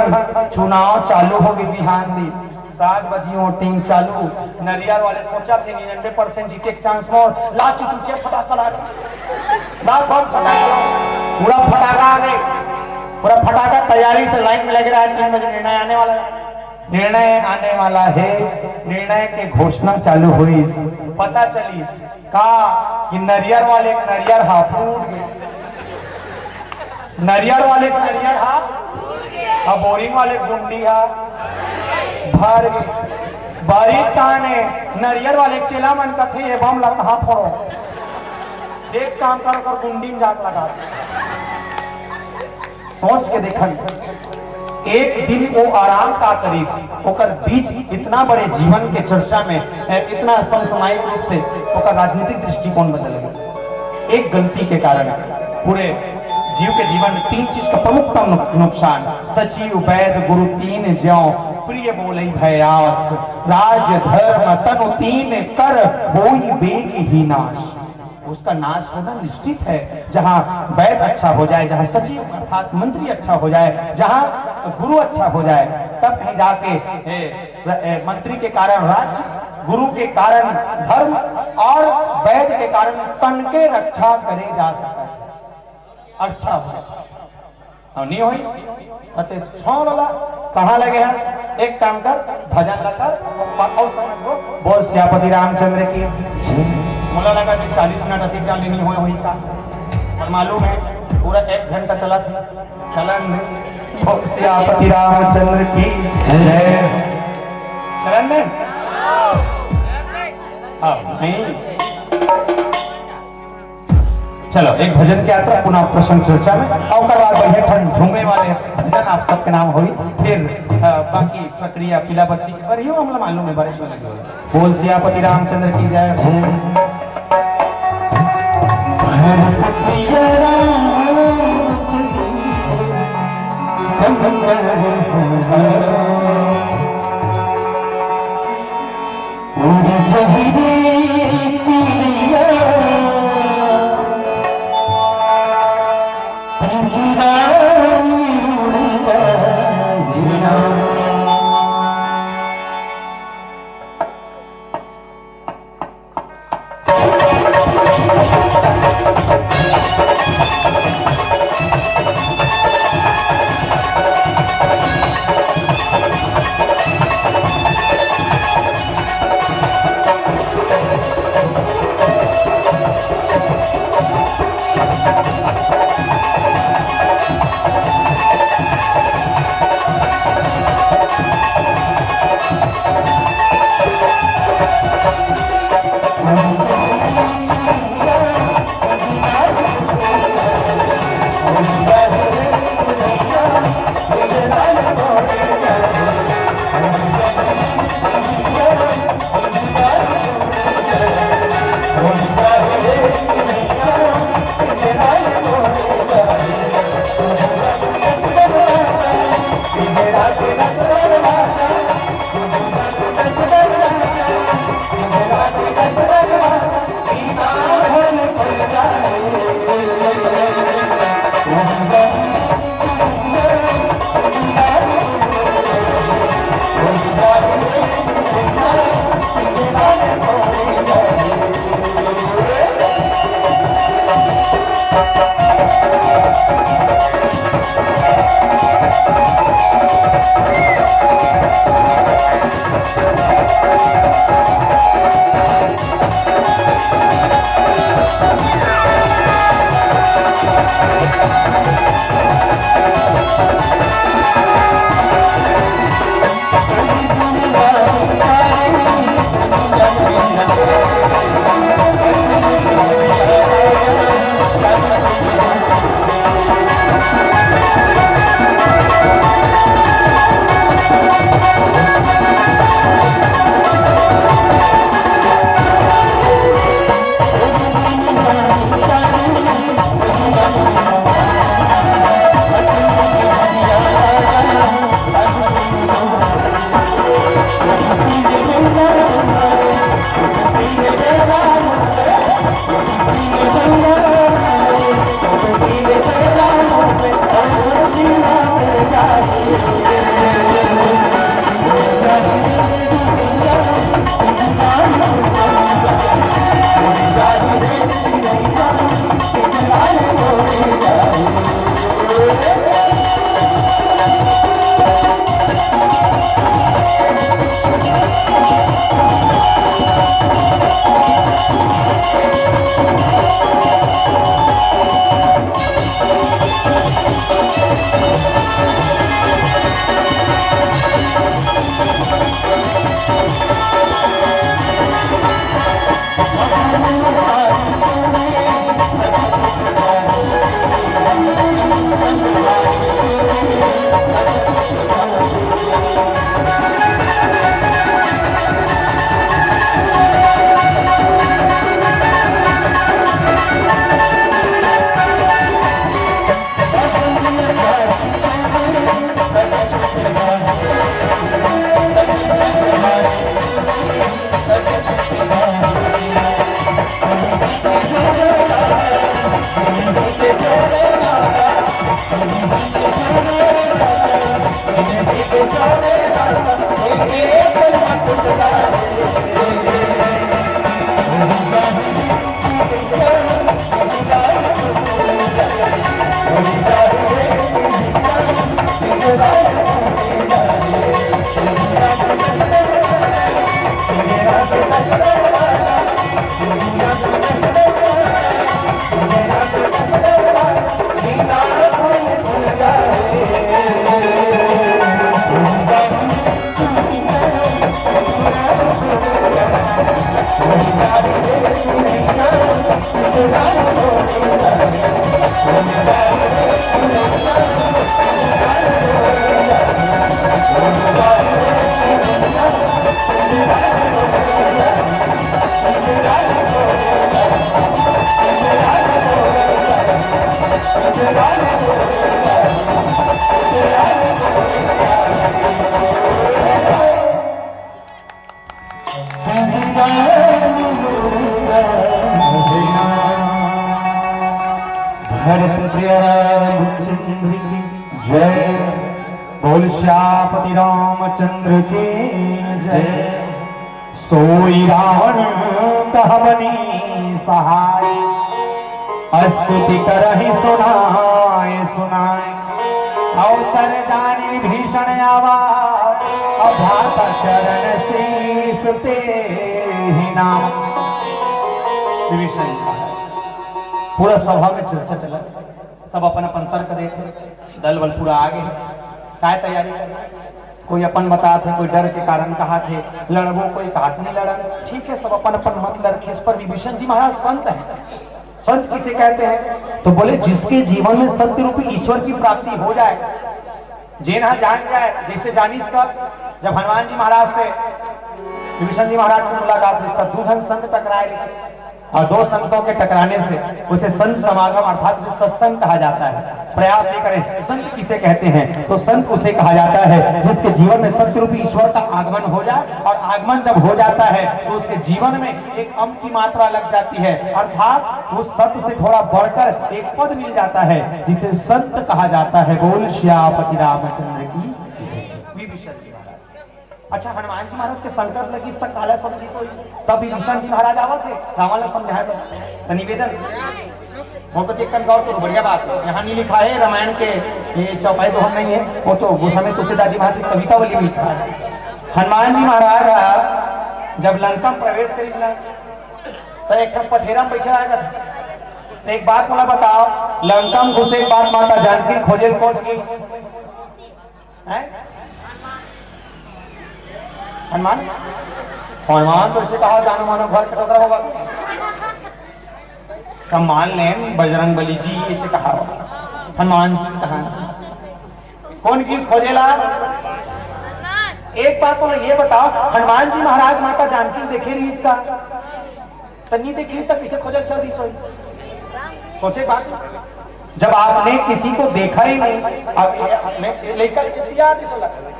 चुनाव चालू हो गई बिहान दी 7 बजे वोटिंग चालू, नरियर वाले सोचा थे 99% जीते के चांस मोर लाची चुटिया फटाका पूरा फटाका आ गए, पूरा फटाका तैयारी से लाइन में लग रहा है। 3 बजे निर्णय आने वाला है। निर्णय के घोषणा चालू हुई, पता चली का कि नरियर वाले नरियर हा फूट गए, नरियर वाले नरियर हा और बोरिंग वाले गुंडी हा भर गए। बारीक ताने नरियर वाले चेला मन कथे ये बम ला कहां फोड़ो एक काम कर गुंडी में जाग लगा। सोच के देखन एक दिन वो आराम का करीस ओकर बीच इतना बड़े जीवन के चर्चा में इतना समसामयिक रूप से ओकर राजनीतिक दृष्टिकोण बदल गया। एक गलती के कारण पूरे जीव के जीवन में 3 चीज का प्रमुखतम नुकसान, सचिव वैद गुरु 3 ज्यों प्रिय बोले भयास, राज धर्म तनु 3 कर होई बेग ही नाश। उसका नाश होना निश्चित है। जहां वैद अच्छा हो जाए, जहां सचिव अर्थात मंत्री अच्छा हो जाए, जहां गुरु अच्छा हो जाए, तब कहीं जाके मंत्री के कारण राज्य, गुरु के कारण धर्म और वैद के कारण तन के रक्षा करे जा सकता है। अच्छा हो नहीं हुई छोड़ा कहाँ लगे हैं। एक काम कर भजन लगा और समझ को बोल श्यापति रामचंद्र की। मुला लगा कि 40 मिनट अधिक क्या लेनी हुई का और मालूम है पूरा 1 घंटा चला था चलन में। बोल श्यापति रामचंद्र की जय। चलन में नहीं चलो एक भजन की यात्रा पुनः प्रसंग चर्चा में और बढ़िया ठंड झूमे वाले भजन आप सबके नाम हुई। फिर बाकी प्रक्रिया पीलाबत्ती की पर हमला मालूम है बारिश में बोल सियापति रामचंद्र की जय। Thank you. जय बोल श्यापति रामचंद्र की जय। सोई रावण कह बनी सहाय, स्तुति करहि सुनाए सुनाए अवसर जानी भीषण आवाज अभाता चरण शीस ते ही नाम। विभीषण पूरा सभा में चर्चा चला, सब अपन अपन तर्क देते, दल बल पूरा आगे क्या तैयारी करना, कोई अपन बता थे, कोई डर के कारण कहा थे लड़बो, कोई काट नहीं लड़ा। ठीक है, सब अपन अपन मत लड़के। इस पर विभीषण जी महाराज संत है। संत किसे कहते हैं? तो बोले जिसके जीवन में सत्य रूपी ईश्वर की प्राप्ति हो जाए, जेना जान जाए, जैसे जानिस का जब हनुमान जी महाराज से विभीषण जी महाराज की मुलाकात हुई, तब दूधन संत टकराए और दो संतों के टकराने से उसे संत समागम अर्थात उसे सत्संग कहा जाता है। प्रयास ये करें, संत किसे कहते हैं? तो संत उसे कहा जाता है जिसके जीवन में सत्य रूपी ईश्वर का आगमन हो जाए, और आगमन जब हो जाता है तो उसके जीवन में एक अम की मात्रा लग जाती है, अर्थात उस सत्य से थोड़ा बढ़कर एक पद मिल जाता है जिसे संत कहा जाता है। बोल श्यापति रामचंद्र की। विभीषण जी महाराज, अच्छा हनुमान जी महाराज के संकट लगी, इस तक काला समझी सोई, तब विभीषण जी महाराज आवत थे रावण समझाए तो निवेदन वो तो देख कर गौर करो, बढ़िया बात है। यहाँ नहीं लिखा है रामायण के ये चौपाई दोहन नहीं है, वो तो वो समय तुलसीदास जी महाराज की कविता वाली में लिखा है। हनुमान जी महाराज जब लंका में प्रवेश करी तो एक पथेरा में बैठे आएगा, तो एक बात मला बताओ, लंका में घुसे एक बात माता जानकी खोजे कौन की हनुमान? हनुमान तो इसे कहा जानो मानो घर कटोरा होगा, सम्मान लें बजरंग बली जी इसे कहा, हनुमान जी कहा कौन किस खोजेला? एक बात तो ये बताओ, हनुमान जी महाराज माता जानकी देखे रही इसका तनी देखी तब इसे खोजल चल रही सोई। सोचे बात, जब आपने किसी को देखा ही नहीं, अब लेकर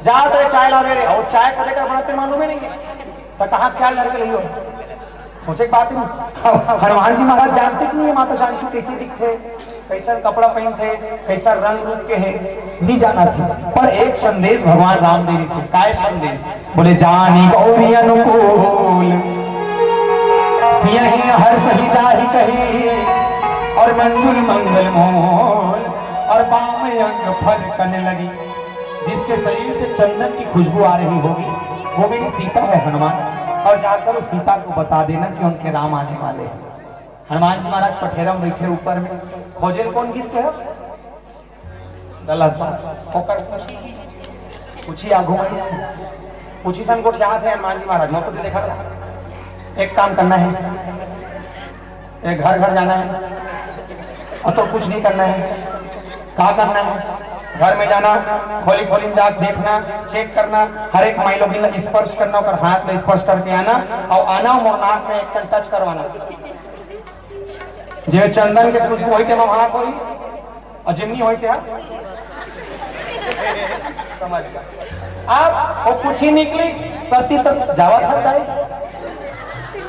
जात रहे चाय ला रहे और चाय कदे का बनाते मालूम ही नहीं है, तो कहाँ चाय लड़के लियो? सोचे बात नहीं। हनुमान जी महाराज जानते नहीं है माता जानकी कैसे दिखते, कैसा कपड़ा पहनते, कैसा रंग रूप के है, नहीं जाना था। पर एक संदेश भगवान राम देवी से, काय संदेश? बोले जानी गौरी अनुकूल सियहि हर सही जाहि कही, और मंगल मंगल मोल और पाम अंग फल करने लगी। जिसके शरीर से चंदन की खुशबू आ रही होगी वो मेरी सीता है हनुमान, और जाकर उस सीता को बता देना कि उनके राम आने वाले हैं। हनुमान जी महाराज पठेरा में बैठे ऊपर में, खोजे कौन किसके है? गलत बात होकर पूछी आगू पूछी सन को क्या थे हनुमान जी महाराज मौके तो देखा था। एक काम करना है, एक घर घर जाना है और तो कुछ नहीं करना है। क्या करना है? घर में जाना, खोली खोली जाके देखना, चेक करना, हर एक माइलों की स्पर्श करना और हाथ में स्पर्श करके आना, और आना और नाक में एक टच करवाना। जो चंदन के खुशबू होते हम हाथ होई और जिमनी होते समझ आप वो कुछ ही निकली करती तक जावा था जाए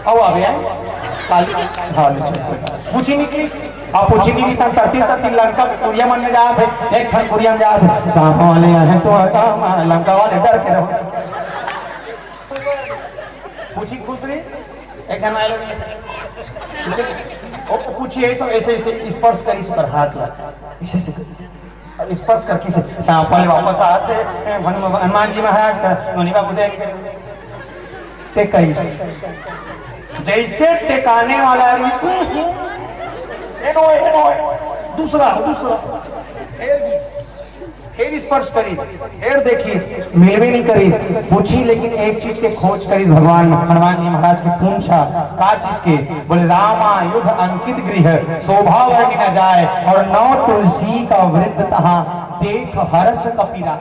और अभी काली कुछ ही निकली और कुछ ही नहीं करती लंका कुरिया मन में जाते, एक खन कुरिया में जाते सांप वाले हैं तो लंका वाले डर के रहो। कुछ ही खुश रही एक कुछ ही ऐसे ऐसे स्पर्श करी पर हाथ इसे स्पर्श करके से सांप वाले वापस आते हनुमान जी महाराज का नोनी बाबू ते कई जैसे टेकाने वाला दूसरा फिर स्पर्श करीस, फिर देखीस, मिलवे नहीं करीस, पूछी लेकिन एक चीज के खोज करीस भगवान हनुमान जी महाराज की पूछा का चीज के? बोले रामा युद्ध अंकित गृह शोभा वर्ग न जाए, और नौ तुलसी का वृद्ध तहा देख हर्ष कपीरा।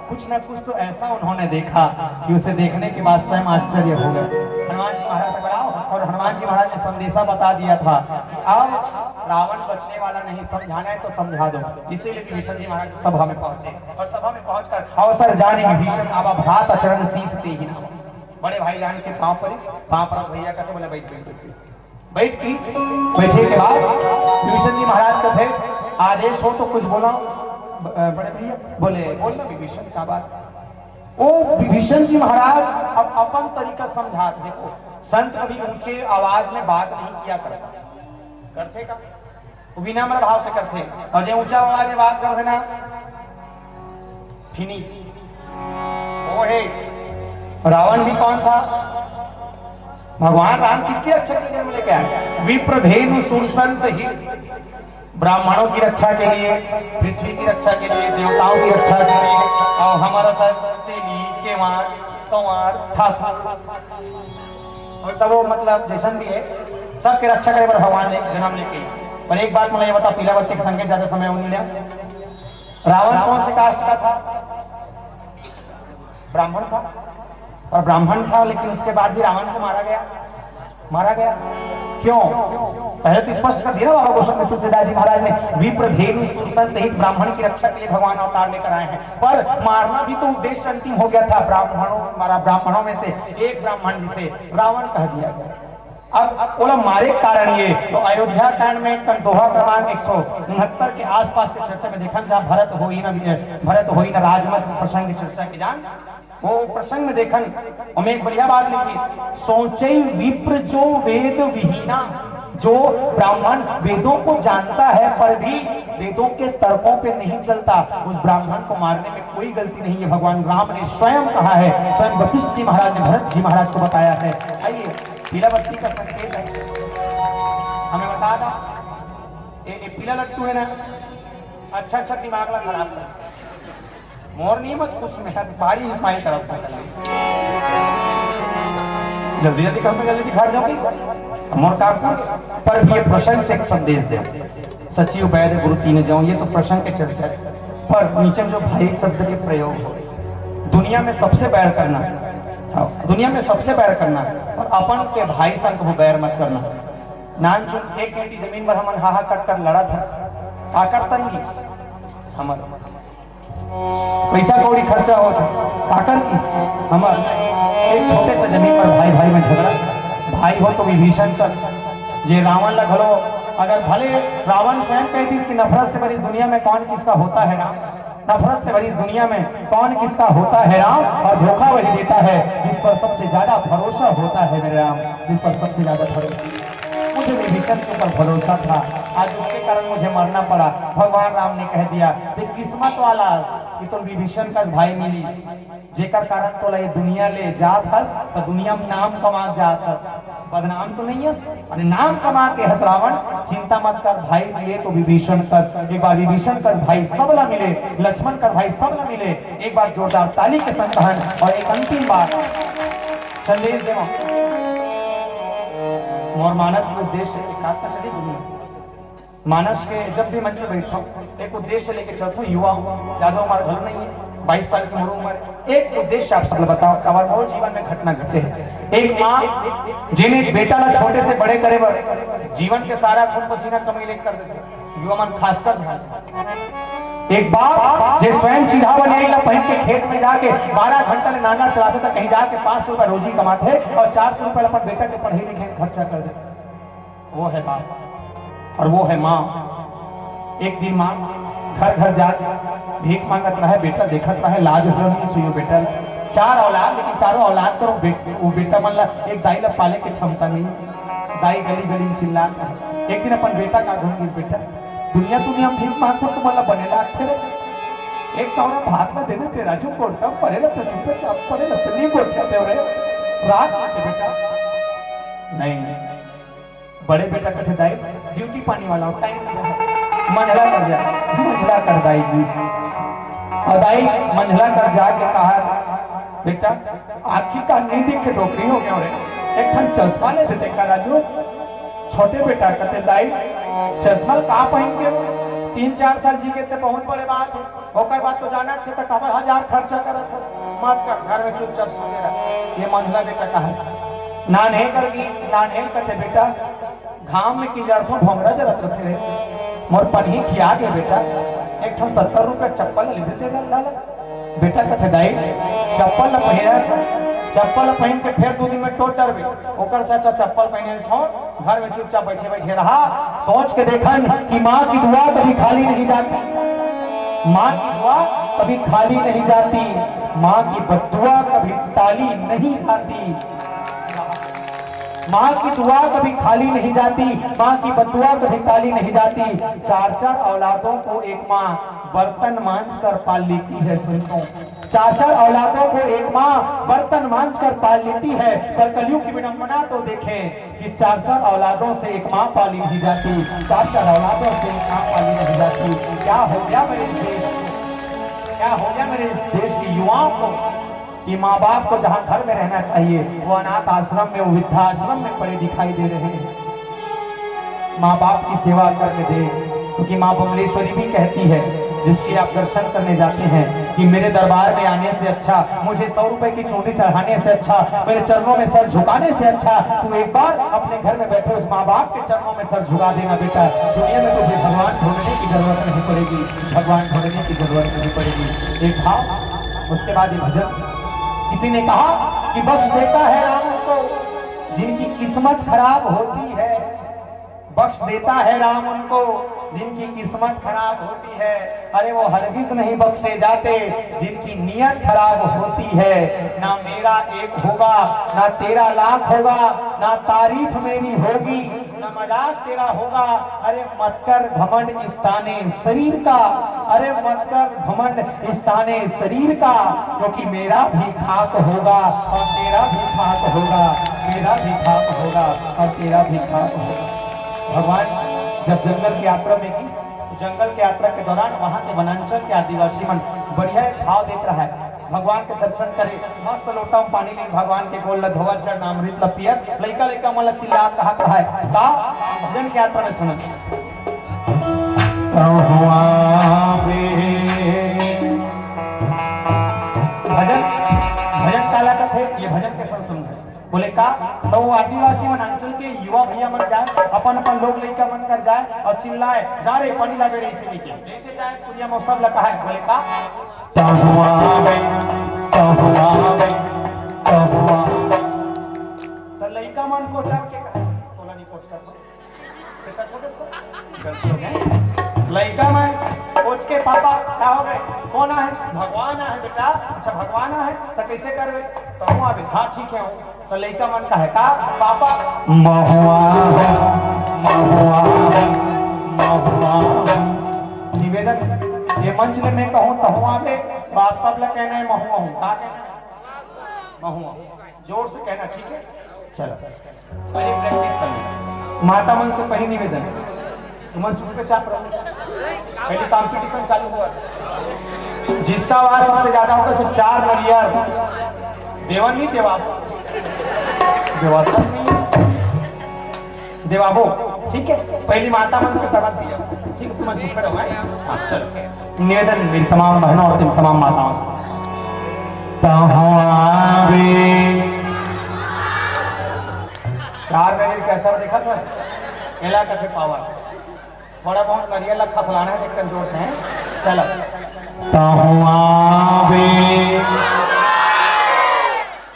कुछ न कुछ तो ऐसा उन्होंने देखा कि उसे देखने के बाद स्वयं आश्चर्य हो गए। हनुमान जी महाराज से बढ़ाओ, और हनुमान जी महाराज ने संदेशा बता दिया था, अब रावण बचने वाला नहीं, समझाना है तो समझा दो। इसीलिए विभीषण जी महाराज सभा में पहुंचे, और सभा में पहुंचकर अवसर जाने विभीषण अब भात आचरण सीसते ही ना। बड़े भाई जान के पांव पर भैया कहते बोले बैठ की बैठे के बाद विभीषण जी महाराज का थे आदेश हो तो कुछ बोला। बड़े भैया बोले बोलना विभीषण का बात। ओ विभीषण जी महाराज अब अपन तरीका समझा। देखो संत कभी ऊंचे आवाज में बात नहीं किया करते का विनम्र भाव से करते और जो ऊंचा आवाज में बात कर देना फिनिश। वो है रावण भी कौन था? भगवान राम किसकी रक्षा के लिए जन्म लेके आए? विप्रधेनु सुरसंत ही, ब्राह्मणों की रक्षा के लिए, पृथ्वी की रक्षा के लिए, देवताओं की रक्षा के लिए, और हमारा और सब वो मतलब जैसन भी है सबके रक्षा करे पर भगवान ने जन्म लेके इसे। पर एक बात मुझे ये बता, पीलावती के संगे ज्यादा समय नहीं लिया। रावण कौन से कास्ट का था? ब्राह्मण था। और ब्राह्मण था लेकिन उसके बाद भी रावण को मारा गया। क्यों? पहले तो स्पष्ट कर दिया बाबा गोस्वामी तुलसीदास जी महाराज ने, विप्रधेनु सुरसंत हित, ब्राह्मण की रक्षा के लिए भगवान अवतार लेकर आए हैं। पर मारना भी तो उद्देश्य अंतिम हो गया था। ब्राह्मणों में से एक ब्राह्मण जिसे रावण कह दिया गया। अब बोला मारे कारण ये तो अयोध्या कांड में कंटोहा क्रमांक 169 के आसपास के चर्चा में देखा, जहाँ भरत होई न राजमत प्रसंग की चर्चा की जान, वो प्रसंग में देखन हमें एक बढ़िया बात लिखी, सोचे विप्र जो वेद विहीना, जो ब्राह्मण वेदों को जानता है पर भी वेदों के तर्कों पे नहीं चलता, उस ब्राह्मण को मारने में कोई गलती नहीं है। भगवान राम ने स्वयं कहा है, स्वयं वशिष्ठ जी महाराज ने भरत जी महाराज को बताया है। आइए पीला बत्ती का संकेत है, हमें बता दो ये पीला लट्टू है ना, अच्छा दिमाग ला खराब कर मोर नहीं मत कुछ में बारी इस्माइल तरफ जल्दी काम में जल्दी घर जाओगी मोर काम पर भी ये प्रसंग से एक संदेश दे। सचिव वैद्य गुरु तीन जाऊं, ये तो प्रसंग के चर्चा है। पर नीचे में जो भाई शब्द के प्रयोग हो, दुनिया में सबसे बैर करना, दुनिया में सबसे बैर करना और अपन के भाई संग को बैर मत करना। नान चुन एक ईंटी जमीन पर हमन हाहा कट कर लड़ा था, काकर तंगीस हमर पैसा कौड़ी खर्चा हो था, काकर किस हमर एक छोटे से जमीन पर भाई में झगड़ा। भाई हो तो विभीषण का ये रावण ला घलो, अगर भले रावण स्वयं कहती इसकी नफरत से भरी दुनिया में कौन किसका होता है राम, नफरत से भरी दुनिया में कौन किसका होता है राम, और धोखा वही देता है जिस पर सबसे ज्यादा भरोसा होता है मेरे राम, जिस पर सबसे ज्यादा भरोसा। मुझे विभीषण के ऊपर भरोसा था, आज उसके कारण मुझे मरना पड़ा। भगवान राम ने कह दिया किस्मत वाला कि तो विभीषण का भाई मिलीस, जेकर कारण तो ये दुनिया ले जात हस, तो दुनिया में नाम कमा जात हस, बदनाम तो नहीं हस, अरे नाम कमा के हस रावण। चिंता मत कर, भाई मिले तो विभीषण कस, एक बार विभीषण कस भाई सब ला मिले, लक्ष्मण का भाई सब ला मिले। एक बार जोरदार ताली के संग कहन और एक अंतिम बार संदेश दे मोर मानस के उद्देश्य चली दुनिया। मानस के जब भी मंच में बैठा एक उद्देश्य लेके चलता हूँ, युवा हूँ, ज्यादा उम्र घर नहीं है, 22 साल की उम्र, एक उद्देश्य आप सब बताओ। हमारे बहुत जीवन में घटना घटे है। एक माँ जिन्हें बेटा ना छोटे से बड़े करे बर जीवन के सारा खून पसीना कमी लेकर कर देते, युवा मन खासकर ध्यान। एक बाप जो स्वयं चिढ़ा बने पहन के खेत में जाके 12 घंटा में नाना चलाते था, कहीं जाके 500 रुपए रोजी कमाते और 400 रुपए अपन बेटा के पढ़े लिखे खर्चा कर देते। वो है बाप और वो है माँ। एक दिन माँ घर घर जाके भीख मांगत रहा है, बेटा देखत रहा है, लाज नहीं सुइयो बेटा, 4 औलाद, लेकिन चारों औलाद करो वो बेटा मन ला एक दाई ला पाले के क्षमता नहीं, दाई गली गली में चिल्ला। एक दिन अपन बेटा का घूम बेटा दुनिया हम भीख मांगो तो मतलब बनेला एक कौरा भात में देने तेरा जो कोटा पड़ेगा तो चुपे चाप पड़ेगा तो नहीं बोल सकते हो रात आके बेटा नहीं बड़े बेटा कैसे दाई ड्यूटी पानी वाला टाइम मंझला कर जा, मंझला कर दाई और दाई मंझला कर जाके कहा बेटा आखिर का नींद के डोकरी हो गया एक ठन चश्मा ले देते का राजू। छोटे बेटा कहते दाई चश्मा कहाँ पहन के 3-4 साल जी के ते बहुत बड़े बात है, होकर बात तो जाना चाहिए, तो कबर 1000 खर्चा करत है, मत कर घर में चुपचाप सोने रह। ये मंझला बेटा कहा ना नहीं करगी ना नहीं करते बेटा घाम में की जड़ों भोंगरा जरत रखे रहे मोर पढ़ी खिया दे बेटा एक 70 रुपए चप्पल ले देते बेटा कथे दाई चप्पल न पहिरा चप्पल पहन के फिर 2 दिन में टोट डरबे ओकर से अच्छा चप्पल पहने छोड़ घर में चुपचाप बैठे रहा। सोच के देखा कि माँ की दुआ कभी खाली नहीं जाती, माँ की दुआ कभी खाली नहीं जाती, माँ की बद्दुआ कभी टाली नहीं जाती। माँ की दुआ कभी खाली नहीं जाती, माँ की बदुआ कभी खाली नहीं जाती। 4-4 औलादों को एक माँ बर्तन मांझ कर पाल लेती है। सुनो, 4-4 औलादों को एक माँ बर्तन मांझ कर पाल लेती है। पर कलयुग की विडंबना तो देखें कि 4-4 औलादों से एक माँ पाली नहीं जाती, 4-4 औलादों से एक माँ पाली नहीं जाती। क्या हो गया मेरे देश, क्या हो गया मेरे इस देश की युवाओं को कि माँ बाप को जहां घर में रहना चाहिए वो अनाथ आश्रम में, वो वृद्धाश्रम में पड़े दिखाई दे रहे हैं। माँ बाप की सेवा करने दे, क्योंकि माँ बमलेश्वरी भी कहती है जिसके आप दर्शन करने जाते हैं कि मेरे दरबार में आने से अच्छा, मुझे 100 रुपए की चूंटी चढ़ाने से अच्छा, मेरे चरणों में सर झुकाने से अच्छा तू एक बार अपने घर में बैठे उस माँ बाप के चरणों में सर झुका देना बेटा। दुनिया में तुझे भगवान ढूंढने की जरूरत नहीं पड़ेगी, भगवान ढूंढने की जरूरत नहीं पड़ेगी। एक भाव, उसके बाद एक भजन। किसी ने कहा कि बख्श देता है राम उनको जिनकी किस्मत खराब होती है, बख्श देता है राम उनको जिनकी किस्मत खराब होती है। अरे वो हरगिज नहीं बख्शे जाते जिनकी नियत खराब होती है। ना मेरा एक होगा, ना तेरा लाख होगा, ना तारीफ मेरी होगी, ना मजाक तेरा होगा। अरे मत कर घमंड इस शाने शरीर का, अरे मत कर घमंड इस शाने शरीर का, क्योंकि मेरा भी खाक होगा और तेरा भी खाक होगा, मेरा भी खाक होगा और तेरा भी खाक होगा। भगवान जब जंगल की यात्रा में की, जंगल की यात्रा के दौरान वहां के वनांचल के आदिवासी मन बढ़िया भाव देता है। भगवान के दर्शन करे, मस्त लोटा में पानी ले भगवान के गोल धोवा चढ़ अमृत लपियर लइका लइका मन चिल्ला कहा है का भजन की यात्रा में सुनत भजन भजन काला का थे। ये भजन के संग समझे बोले का तो वो आदिवासी मन अंचल के युवा भैया मन जाए, अपन अपन लोग लइका मन कर जाए और चिल्लाए जा रे पानी ला बेरे ऐसे लेके जैसे जाए पुरिया में सब लगा है। बोले का तो लइका मन को चढ़ के बोला नहीं कोचता बेटा छोटे गलती हो गई। लइका में कोच के पापा क्या हो गए, कौन है, भगवान है बेटा। अच्छा भगवान है तो कैसे करवे, तो हूँ अभी हाँ ठीक है। तो लइका मन का है का पापा महुआ महुआ महुआ निवेदन ये मंच में मैं कहूँ तो हुआ पे बाप सब लोग कहना है महुआ हूँ, का कहना महुआ, जोर से कहना ठीक है। चलो पहले प्रैक्टिस कर लो। माता मन से पहले निवेदन मन चुप पे चाप रहो, पहले कॉम्पिटिशन चालू हुआ, जिसका आवाज सबसे ज्यादा होगा सिर्फ 4 नरियर देवन नहीं देवा देवाबो, ठीक है। पहली माता मन से तरफ दिया, ठीक है। तुम चुप रहो। हाँ चलो निवेदन मेरी तमाम बहनों और तमाम माताओं से, चार नरियर कैसा देखा था इलाका के पावर, थोड़ा बहुत नरियल ला खसलाना है एक जोर से है। चलो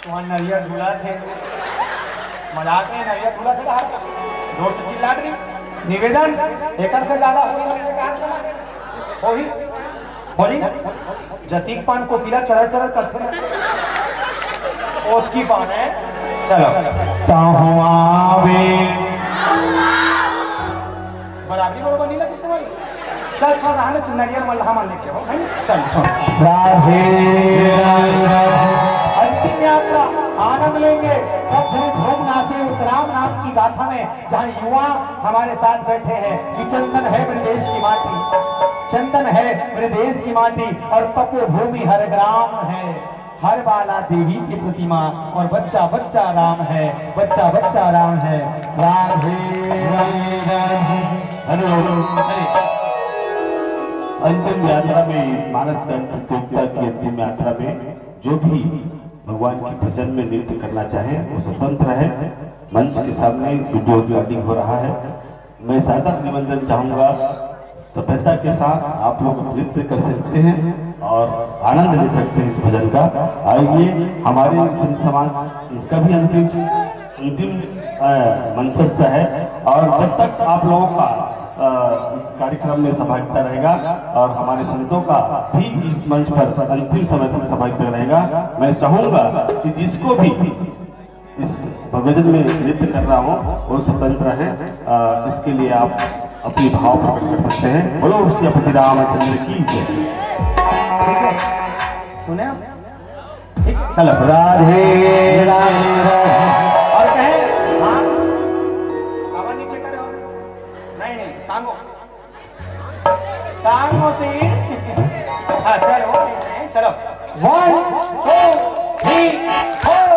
तुम नरियल झूला थे, मजाक में नरियल झूला थे, जोर से चिल्ला रही। निवेदन एक से ज्यादा हो ही बोली जतीक पान को तिला चढ़ चढ़ करते उसकी पान है। चलो बराबरी बरोबर नहीं लगी तुम्हारी। चल सर रहने नरियल मल्हा मान लेके हो। चल राधे अंतिम यात्रा आनंद लेंगे सब धूम नाचे उस राम नाम की गाथा में, जहाँ युवा हमारे साथ बैठे हैं कि चंदन है मेरे देश की माटी, चंदन है मेरे देश की माटी और तपो भूमि हर ग्राम है, हर बाला देवी की प्रतिमा और बच्चा बच्चा राम है, बच्चा बच्चा राम है। राधे अंतिम यात्रा में मानस दंड प्रतियोगिता की अंतिम यात्रा में जो भी भगवान के भजन में नृत्य करना चाहे वो स्वतंत्र है। मंच के सामने वीडियो रिकॉर्डिंग हो रहा है। मैं सादर निमंत्रण चाहूंगा, सभ्यता के साथ आप लोग नृत्य कर सकते हैं और आनंद ले सकते हैं इस भजन का। आइए हमारे संत समाज इसका भी अंतिम मंचस्थ है और जब तक आप लोगों का इस कार्यक्रम में सहभागिता रहेगा और हमारे संतों का भी इस मंच पर अंतिम समय तक सहभागिता रहेगा, मैं चाहूंगा कि जिसको भी इस भजन में नृत्य कर रहा हूँ वो स्वतंत्र है। इसके लिए आप अपनी भाव प्रकट कर सकते हैं। बोलो श्री रामचंद्र की जय। ठीक है, सुने आप? ठीक, चलो राधे राधे और कहे हाँ कवर नीचे करो, नहीं नहीं टांगो टांगो से हाँ चलो चलो 1 2 3 4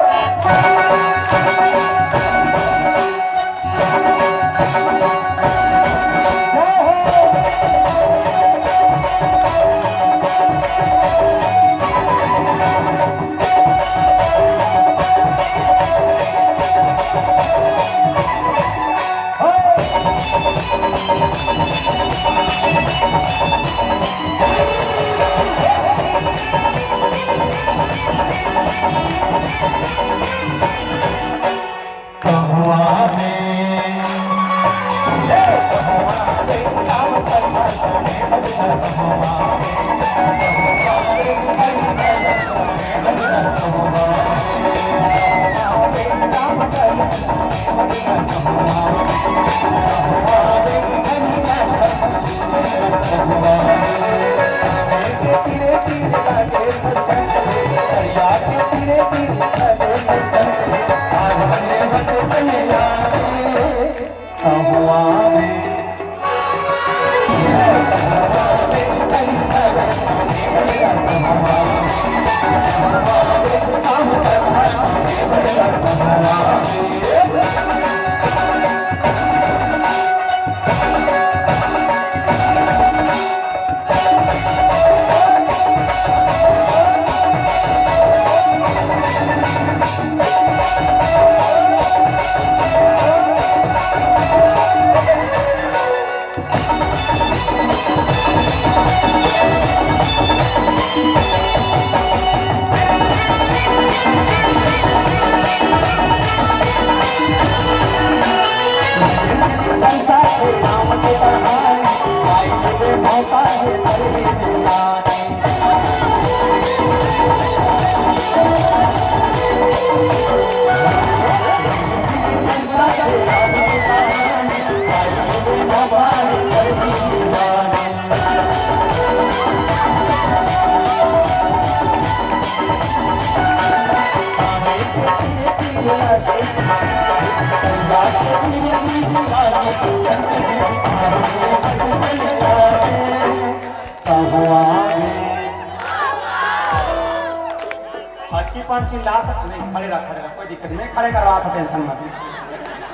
कोई दिक्कत नहीं, खड़े करवा था, टेंशन मत।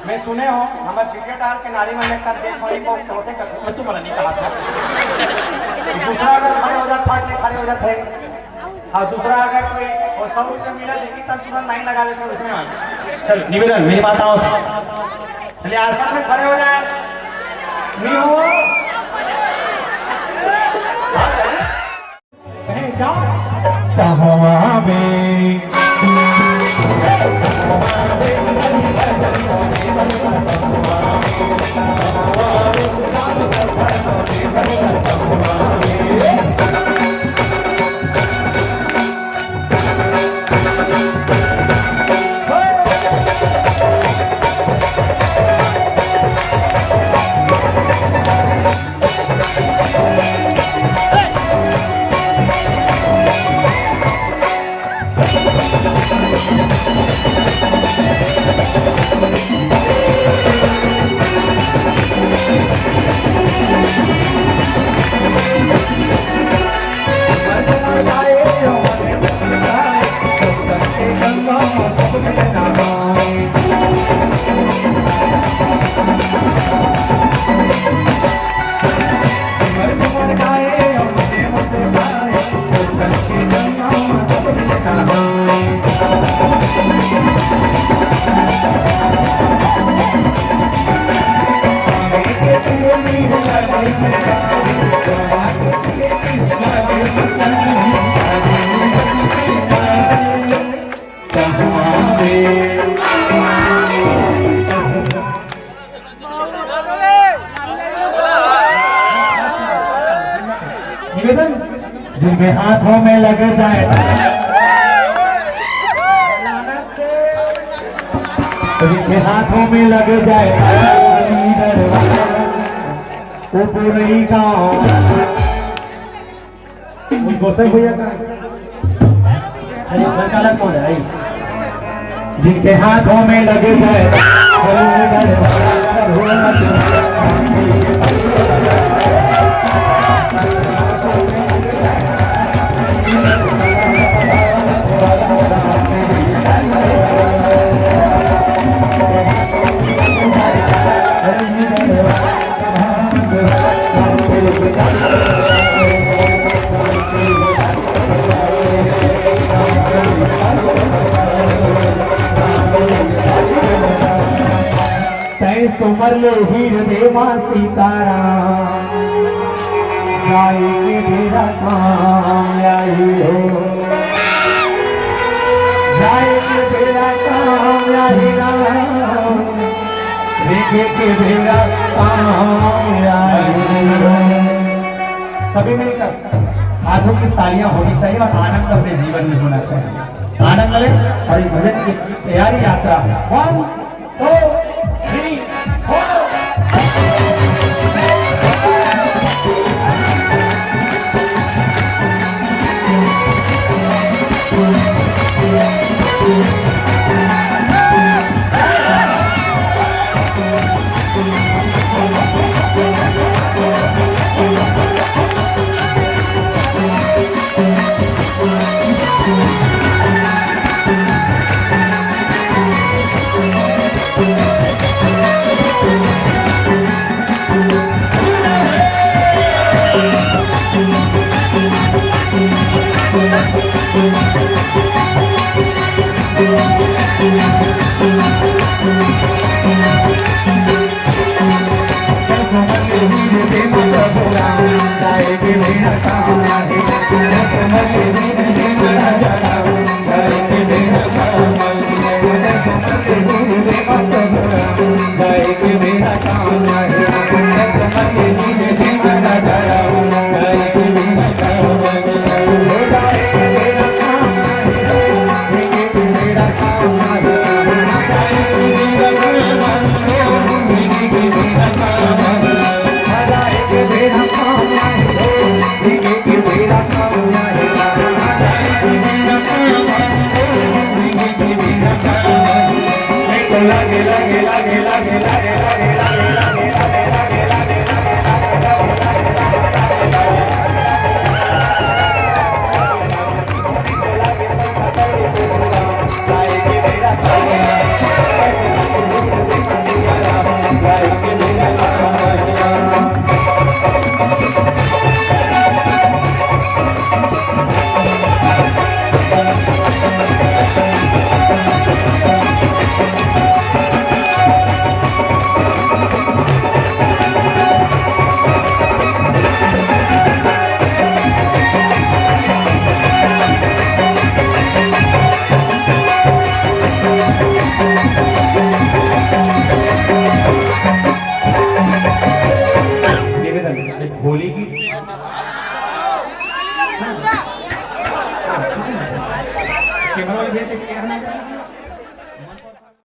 मैं सुने हो हमारे क्रिकेट आर के नारी में कर देख वही को चौथे का मैं तो बोला नहीं कहा था। दूसरा अगर खड़े हो जाते फाट के खड़े हो जाते हाँ, दूसरा अगर कोई और 100 रुपये मिला देखी तब तुरंत लाइन लगा देते उसमें। चल निवेदन मेरी माताओं से चलिए आसन में खड़े हो जाए। नहीं हो जिनके हाथों में लग जाए जिनके हाथों में लग जाए वो पूरे गाँव उनको सब भैया का संचालक कौन है? जिनके हाथों में लग जाए सुमर ले हीर देवा सीताराम जाई के मेरा काम आई हो जाई के मेरा काम आई राम देखे के मेरा काम आई हो। सभी मिलकर हाथों की तालियां होनी चाहिए और आनंद अपने जीवन में होना चाहिए। आनंद ले और इस भजन की तैयारी यात्रा 1 2 3 4 होली की